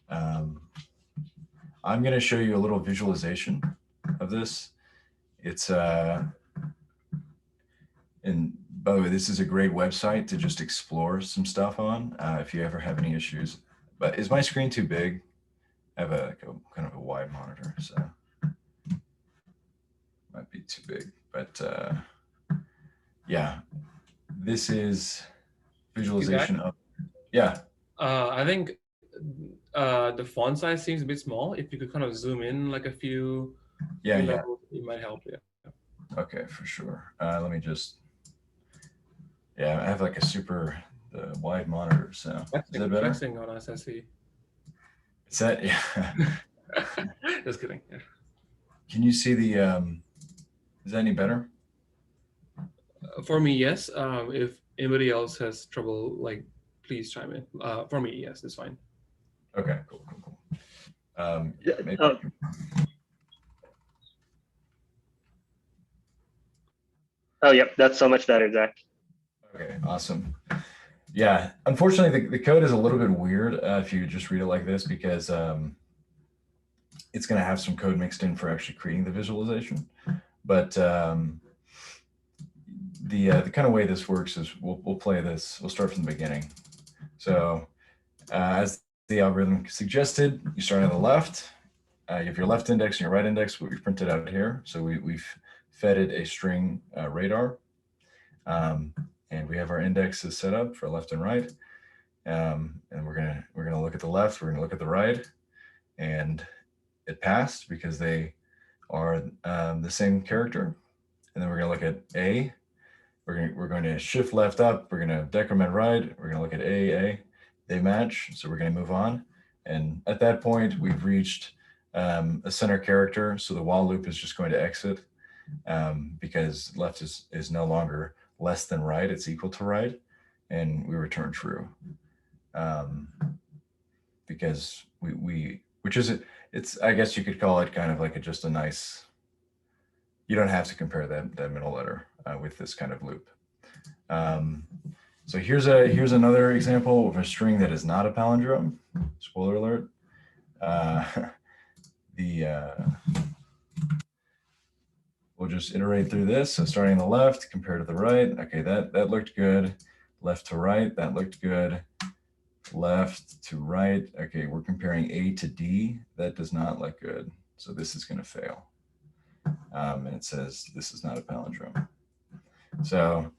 I'm going to show you a little visualization of this. It's and by the way, this is a great website to just explore some stuff on if you ever have any issues. But is my screen too big? I have a kind of a wide monitor, so might be too big. But yeah, this is visualization of, yeah. I think the font size seems a bit small. If you could kind of zoom in like a few levels, it might help. Yeah. Okay, for sure. Let me just, I have like a super wide monitor. So That's is that better? flexing on us, I see. Is that, yeah. Just kidding. Yeah. Can you see the, is that any better? For me, yes. If anybody else has trouble, like, please chime in. For me, yes, it's fine. Okay, cool. Maybe Oh, yep. That's so much better, Zach. Okay, awesome. Yeah, unfortunately, the code is a little bit weird if you just read it like this, because it's going to have some code mixed in for actually creating the visualization. But the kind of way this works is we'll play this. We'll start from the beginning. So as the algorithm suggested, you start on the left. You have your left index and your right index, what we've printed out here. So we've fed it a string radar. And we have our indexes set up for left and right. And we're gonna look at the left, we're gonna look at the right, and it passed because they are the same character. And then we're gonna look at A. We're going to shift left up, we're gonna decrement right, we're gonna look at A. They match, so we're gonna move on. And at that point, we've reached a center character, so the while loop is just going to exit because left is no longer less than right, it's equal to right, and we return true. Because it's I guess you could call it kind of like just a nice, you don't have to compare that middle letter with this kind of loop. So here's another example of a string that is not a palindrome. Spoiler alert. We'll just iterate through this. So starting on the left, compare to the right. Okay, that looked good. Left to right, that looked good. Left to right. Okay, we're comparing A to D. That does not look good. So this is going to fail. and it says this is not a palindrome. So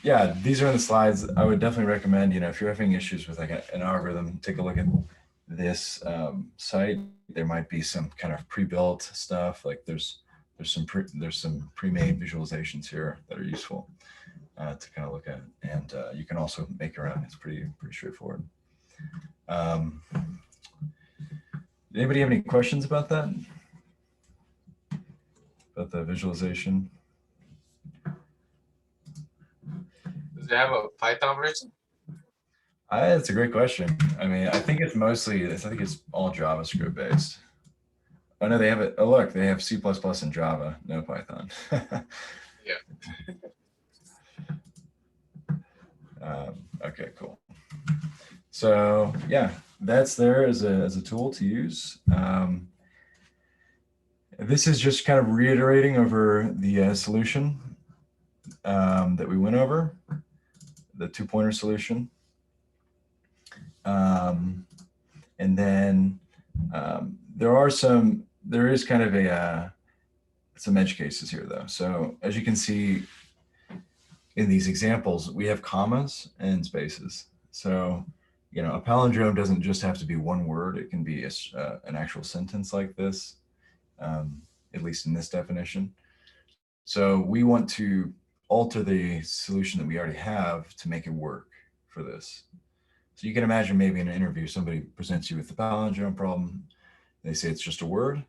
yeah, these are in the slides. I would definitely recommend, if you're having issues with like an algorithm, take a look at this site. There might be some kind of pre-built stuff. Like there's some pre-made visualizations here that are useful to kind of look at, and you can also make your own. It's pretty straightforward. Anybody have any questions about that? About the visualization? Does it have a Python version? That's a great question. I mean, I think it's all JavaScript based. Oh no, they have it. Oh look, they have C++ and Java, no Python. Yeah. Okay, cool. So yeah, that's there as a tool to use. This is just kind of reiterating over the solution that we went over, the 2-pointer solution. And then there is kind of some edge cases here though. So as you can see in these examples, we have commas and spaces. So, a palindrome doesn't just have to be one word. It can be an actual sentence like this, at least in this definition. So we want to alter the solution that we already have to make it work for this. So you can imagine maybe in an interview, somebody presents you with the palindrome problem. They say it's just a word,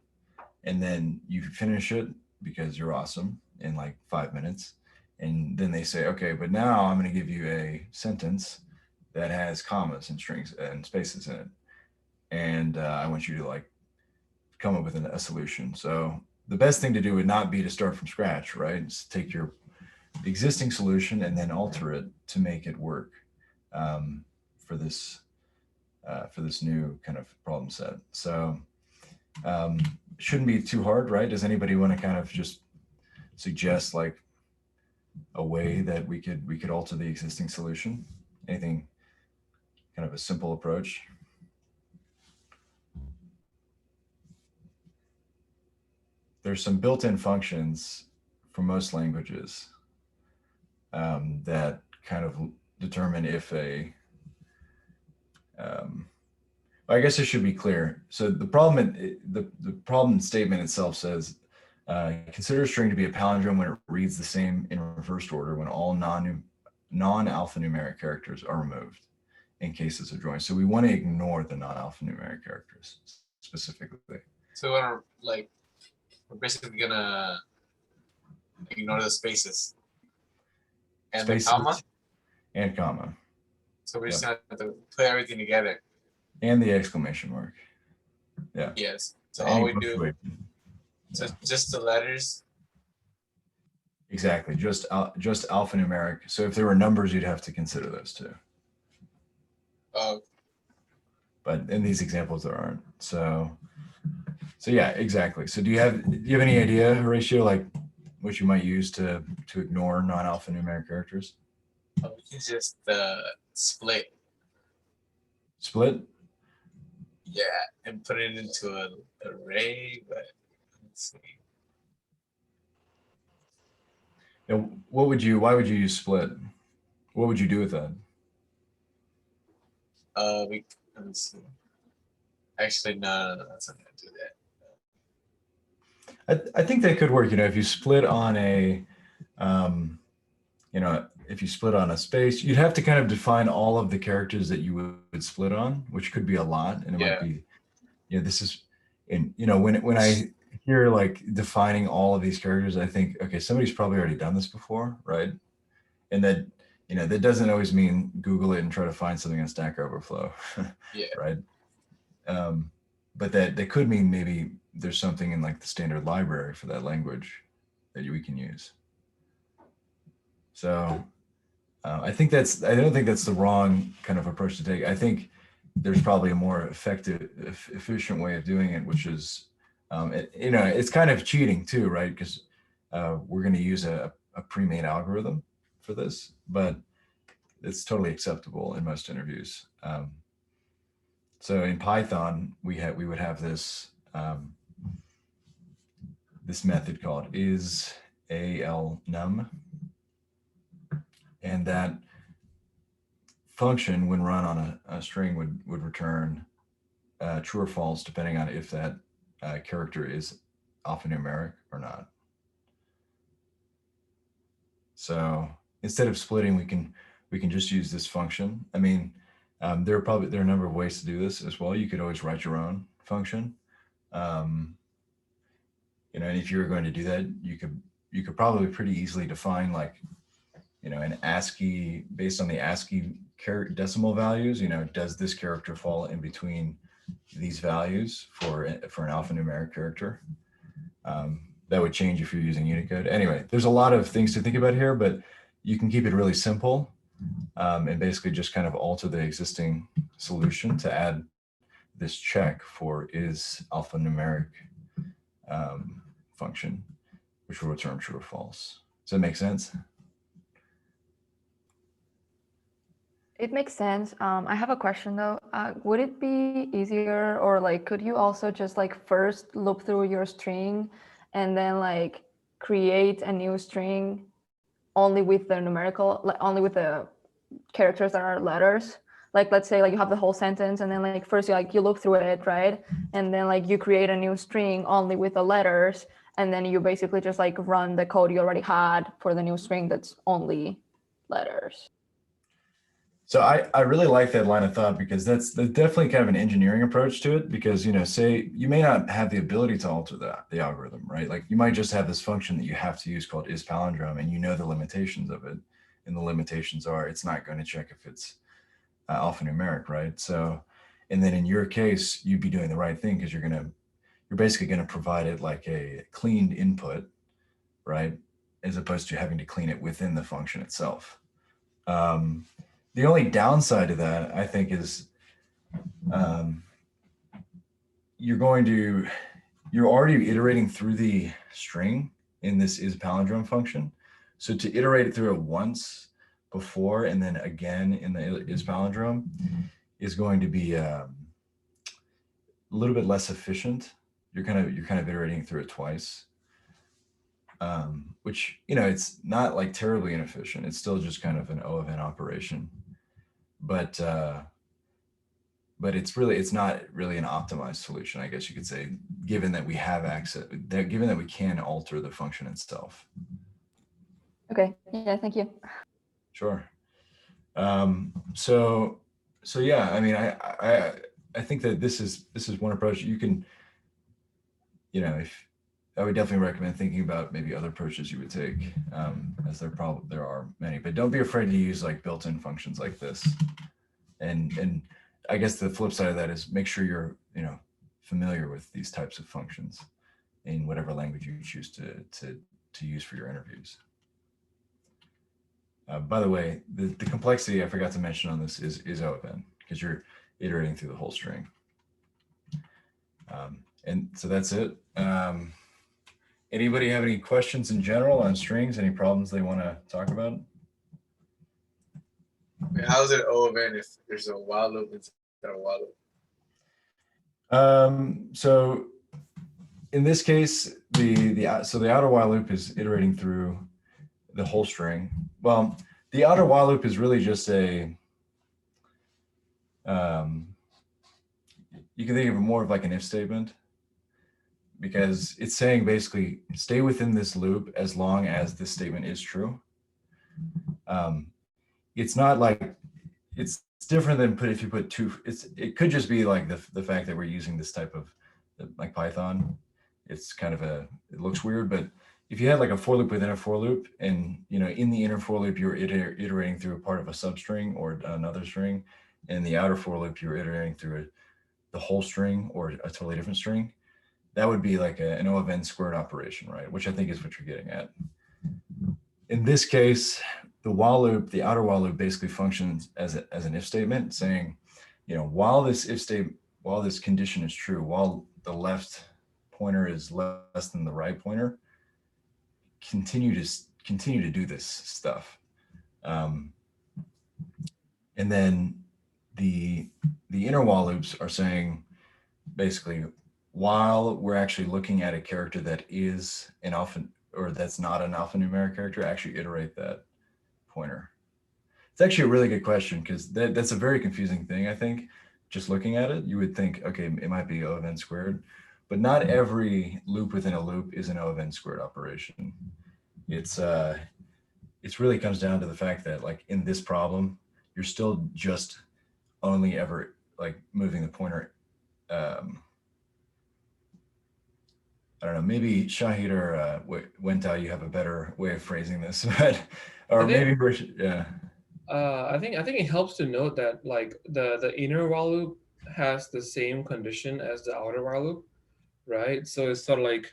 and then you finish it because you're awesome in like 5 minutes. And then they say, okay, but now I'm going to give you a sentence that has commas and strings and spaces in it. And I want you to like come up with a solution. So the best thing to do would not be to start from scratch, right? Just take your existing solution and then alter it to make it work for this new kind of problem set. So it shouldn't be too hard, right? Does anybody want to kind of just suggest like a way that we could alter the existing solution? Anything, kind of a simple approach? There's some built-in functions for most languages that kind of determine if I guess it should be clear. So the problem statement itself says, consider a string to be a palindrome when it reads the same in reversed order when all non-alphanumeric characters are removed in cases of join. So we want to ignore the non-alphanumeric characters specifically. So we're basically gonna ignore the spaces and Spaces the comma. And comma. So we're just gonna have to put everything together. And the exclamation mark. Yeah. Yes. So Any all we do, punctuation. so just the letters. Exactly. Just alphanumeric. So if there were numbers, you'd have to consider those too. But in these examples, there aren't. So yeah, exactly. So do you have any idea, Horatio, like what you might use to ignore non-alphanumeric characters? We can just split. Split? Yeah, and put it into an array, but let's see. And why would you use split? What would you do with that? Let me see. Actually, no, that's not gonna do that. I think that could work. If you split on if you split on a space, you'd have to kind of define all of the characters that you would split on, which could be a lot. And it might be, this is, and when I hear like defining all of these characters, I think, okay, somebody's probably already done this before, right? And that, that doesn't always mean Google it and try to find something on Stack Overflow, Yeah. right? But that could mean maybe there's something in like the standard library for that language that we can use. So I don't think that's the wrong kind of approach to take. I think there's probably a more efficient way of doing it, which is, it's kind of cheating too, right? Because we're going to use a pre-made algorithm for this, but it's totally acceptable in most interviews. So in Python, we would have this this method called isALNum. And that function, when run on a string, would return true or false, depending on if that character is alphanumeric or not. So instead of splitting, we can just use this function. I mean, there are a number of ways to do this as well. You could always write your own function. And if you were going to do that, you could probably pretty easily define, like, an ASCII, based on the ASCII decimal values, does this character fall in between these values for an alphanumeric character? That would change if you're using Unicode. Anyway, there's a lot of things to think about here, but you can keep it really simple and basically just kind of alter the existing solution to add this check for is alphanumeric function, which will return true or false. Does that make sense? It makes sense. I have a question though. Would it be easier, or like, could you also just like first loop through your string and then like create a new string only with the numerical, like only with the characters that are letters? Like, let's say like you have the whole sentence and then like first you look through it, right? And then like you create a new string only with the letters, and then you basically just like run the code you already had for the new string that's only letters. So I really like that line of thought, because that's definitely kind of an engineering approach to it, because, say you may not have the ability to alter the algorithm, right? Like you might just have this function that you have to use called isPalindrome, and the limitations of it. And the limitations are it's not going to check if it's alphanumeric, right? So, and then in your case, you'd be doing the right thing, because you're basically going to provide it like a cleaned input, right? As opposed to having to clean it within the function itself. The only downside to that, I think, is you're already iterating through the string in this isPalindrome function. So to iterate it through it once before and then again in the isPalindrome is going to be a little bit less efficient. You're kind of iterating through it twice. Which, it's not like terribly inefficient. It's still just kind of an O of N operation. But it's not really an optimized solution, I guess you could say, given that we have access, given that we can alter the function itself. Okay, yeah, thank you. Sure. So yeah, I mean, I think that this is one approach you can, if I would definitely recommend thinking about maybe other approaches you would take, as there are many, but don't be afraid to use like built-in functions like this. And I guess the flip side of that is make sure you're, familiar with these types of functions in whatever language you choose to use for your interviews. By the way, the complexity I forgot to mention on this is O of N, because you're iterating through the whole string. And so that's it. Anybody have any questions in general on strings? Any problems they want to talk about? How is it O of N if there's a while loop instead of a while loop? So in this case, the outer while loop is iterating through the whole string. Well, the outer while loop is really just a, you can think of it more of like an if statement, because it's saying basically stay within this loop as long as this statement is true. It's not like, it's different than if you put two, it could just be like the fact that we're using this type of, like Python. It's kind of it looks weird, but if you had like a for loop within a for loop, and in the inner for loop you're iterating through a part of a substring or another string, and the outer for loop you're iterating through the whole string or a totally different string, that would be like an O of N squared operation, right? Which I think is what you're getting at. In this case, the while loop, the outer while loop, basically functions as an if statement, saying, while this condition is true, while the left pointer is less than the right pointer, continue to do this stuff. And then the inner while loops are saying, basically, while we're actually looking at a character that is an or that's not an alphanumeric character, actually iterate that pointer? It's actually a really good question because that's a very confusing thing, I think. Just looking at it, you would think, okay, it might be O of n squared, but not every loop within a loop is an O of n squared operation. It's really comes down to the fact that like in this problem, you're still just only ever like moving the pointer. I don't know, maybe Shahid or Wentao, you have a better way of phrasing this, but, or maybe, yeah. I think it helps to note that like the inner while loop has the same condition as the outer while loop, right? So it's sort of like,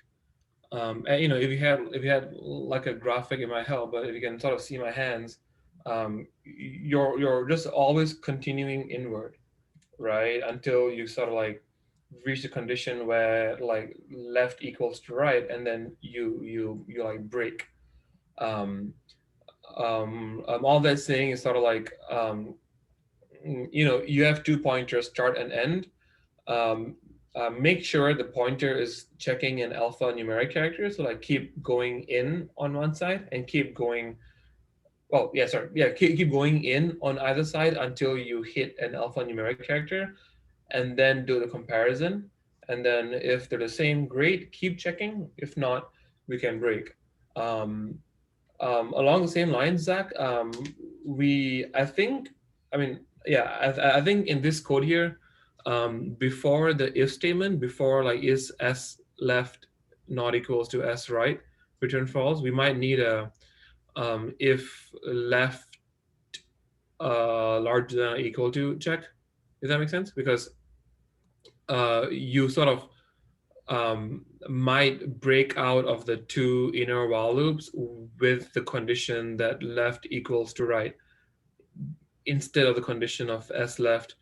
and, you know, if you had like a graphic, it might help. But if you can sort of see my hands, you're just always continuing inward, right? Until you sort of like reach the condition where like left equals to right, and then you like break. Um, all that's saying is sort of like, you know, you have two pointers, start and end. Make sure the pointer is checking an alphanumeric character. So like keep going in on one side and keep going, well, yeah, sorry. Yeah, keep going in on either side until you hit an alphanumeric character, and then do the comparison. And then if they're the same, great, keep checking. If not, we can break. Along the same lines, Zach, I think, I mean, yeah, I think in this code here, before the if statement, before like is s left not equals to s right, return false, we might need a if left larger than or equal to check. Does that make sense? Because you sort of might break out of the two inner while loops with the condition that left equals to right, instead of the condition of s left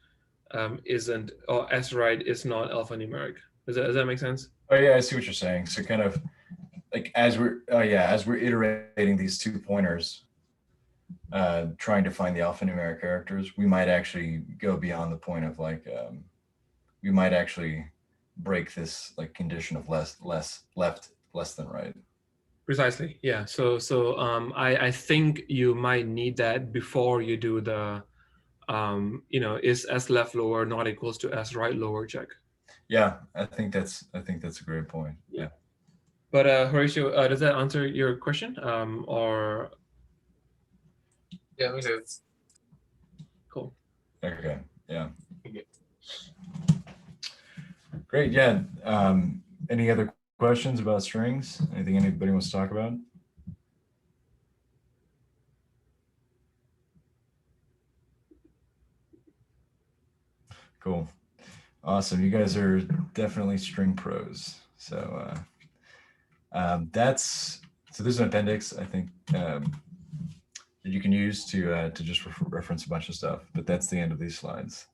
isn't, or s right is not alphanumeric. Does that make sense? Oh yeah, I see what you're saying. So kind of like as we're iterating these two pointers, trying to find the alphanumeric characters, we might actually go beyond the point of like we might actually break this like condition of left less than right. Precisely. Yeah. So I think you might need that before you do the you know, is s left lower not equals to s right lower check. Yeah, I think that's a great point. Yeah. But Horatio, does that answer your question? Or Yeah, makes sense. cool. Okay. Yeah. Okay. Great. Yeah. Any other questions about strings? Anything anybody wants to talk about? Cool. Awesome. You guys are definitely string pros. So this is an appendix, I think, that you can use to just reference a bunch of stuff. But that's the end of these slides.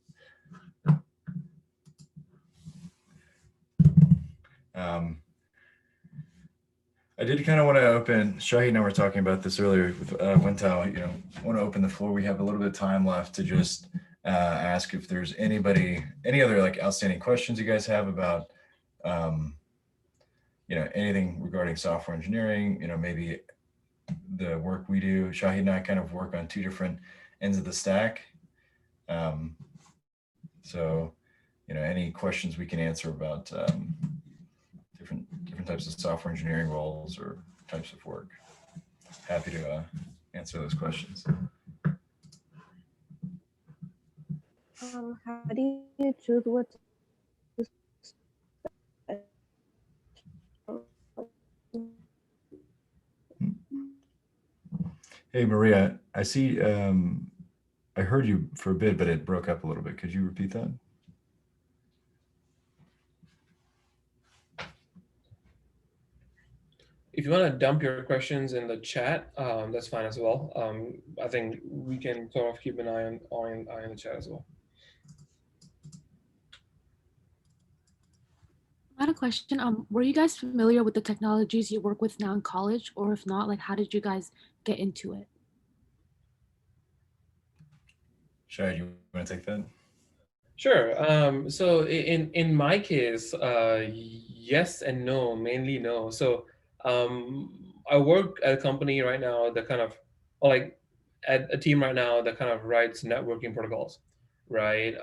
I did kind of want to open, Shahid and I were talking about this earlier with Wentao, you know, want to open the floor. We have a little bit of time left to just ask if there's any other like outstanding questions you guys have about, you know, anything regarding software engineering, you know, maybe the work we do. Shahid and I kind of work on two different ends of the stack. So, you know, any questions we can answer about different types of software engineering roles or types of work. Happy to answer those questions. How do you choose what to Hey, Maria, I see, I heard you for a bit, but it broke up a little bit. Could you repeat that? If you want to dump your questions in the chat, that's fine as well. I think we can sort of keep an eye on the chat as well. I had a question. Were you guys familiar with the technologies you work with now in college, or if not, like how did you guys get into it? Shahid, you want to take that? Sure. So in my case, yes and no, mainly no. So I work at a company right now that kind of, or like at a team right now that kind of writes networking protocols, right?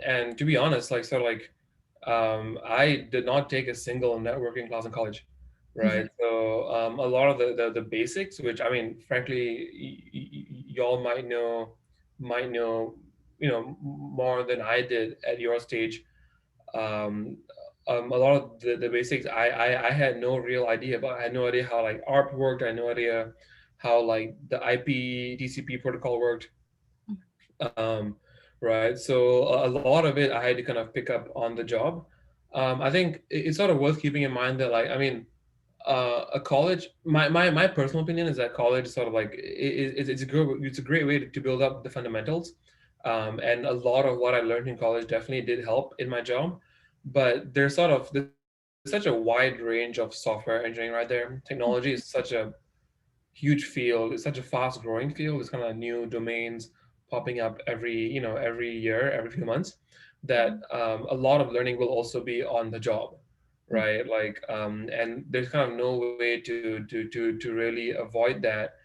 And to be honest, like sort of like I did not take a single networking class in college, right? So a lot of the basics, which I mean, frankly, y'all might know more than I did at your stage. Um, a lot of the basics I had no real idea about. I had no idea how like ARP worked. I had no idea how like the IP TCP protocol worked. Um, right. So a lot of it I had to kind of pick up on the job. I think it's sort of worth keeping in mind that like I mean a college my personal opinion is that college is sort of like it's a great way to build up the fundamentals, and a lot of what I learned in college definitely did help in my job, but there's such a wide range of software engineering right there. Technology is such a huge field. It's such a fast growing field. There's kind of new domains popping up every year, every few months, that a lot of learning will also be on the job, right? Like, and there's kind of no way to really avoid that.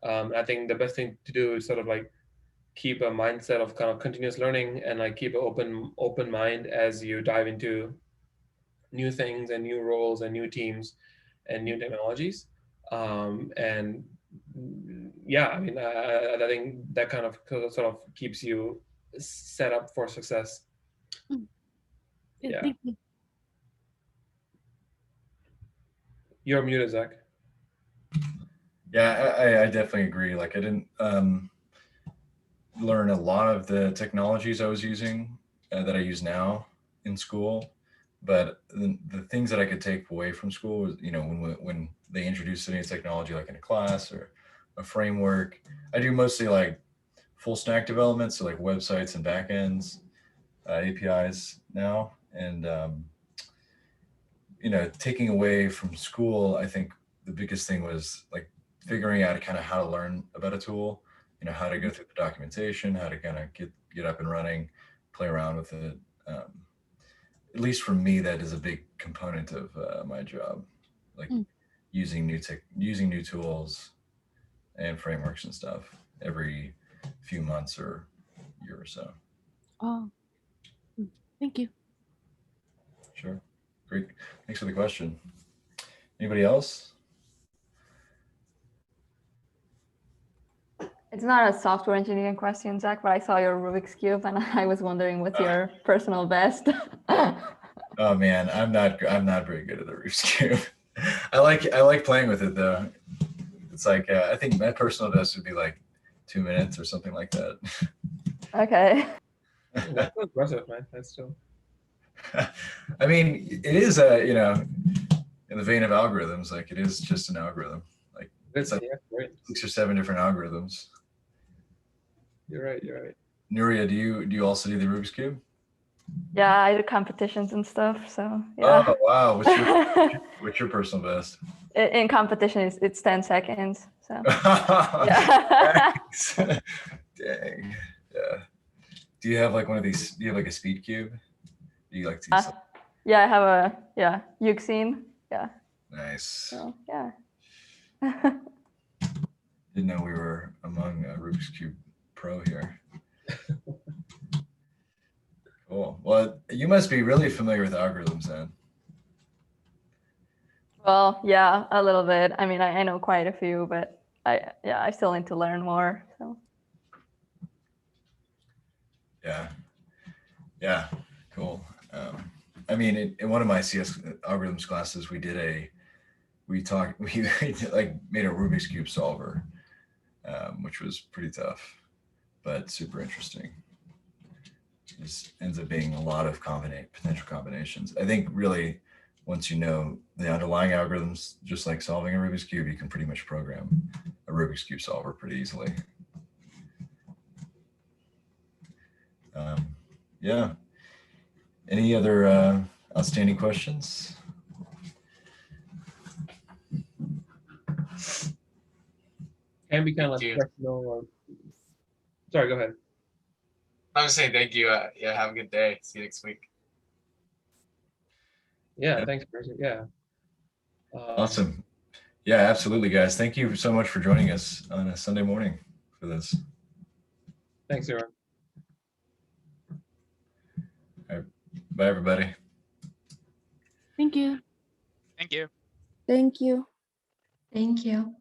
I think the best thing to do is sort of like keep a mindset of kind of continuous learning and like keep an open mind as you dive into new things and new roles and new teams and new technologies. And yeah, I mean, I think that kind of sort of keeps you set up for success. Yeah. Thank you. You're muted, Zach. Yeah, I definitely agree. Like I didn't learn a lot of the technologies I was using that I use now in school, but the things that I could take away from school was, when they introduced any technology, like in a class or a framework. I do mostly like full stack development, so like websites and backends, APIs now, and taking away from school, I think the biggest thing was like figuring out kind of how to learn about a tool, how to go through the documentation, how to kind of get up and running, play around with it. At least for me, that is a big component of my job, like using new tools and frameworks and stuff every few months or year or so. Oh, thank you. Sure. Great. Thanks for the question. Anybody else? It's not a software engineering question, Zach, but I saw your Rubik's Cube and I was wondering what's your personal best. Oh man, I'm not very good at the Rubik's Cube. I like playing with it though. It's like I think my personal best would be like 2 minutes or something like that. Okay. That's impressive, man. That's still. I mean, it is in the vein of algorithms, like it is just an algorithm. Like it's like 6 or 7 different algorithms. You're right. Nuria, do you also do the Rubik's Cube? Yeah, I do competitions and stuff. So yeah. Oh wow, what's your personal best? In competition, it's 10 seconds. So yeah. Dang. Yeah. Do you have like one of these? Do you have like a speed cube? Do you like to? Yeah, I have a Euxine. Yeah. Nice. So yeah. Didn't know we were among Rubik's Cube Pro here. Cool. Well, you must be really familiar with algorithms then. Well, yeah, a little bit. I mean, I know quite a few, but I still need to learn more. So. Yeah. Cool. I mean, in one of my CS algorithms classes, we like made a Rubik's Cube solver, which was pretty tough, but super interesting. This ends up being a lot of potential combinations. I think really, once you know the underlying algorithms, just like solving a Rubik's Cube, you can pretty much program a Rubik's Cube solver pretty easily. Yeah. Any other outstanding questions? Can be kind of like professional. Sorry, go ahead. I'm just saying thank you. Yeah, have a good day. See you next week. Yeah, Yep. thanks, Percy. Yeah. Awesome. Yeah, absolutely, guys. Thank you so much for joining us on a Sunday morning for this. Thanks, Aaron. All right. Bye, everybody. Thank you. Thank you. Thank you. Thank you.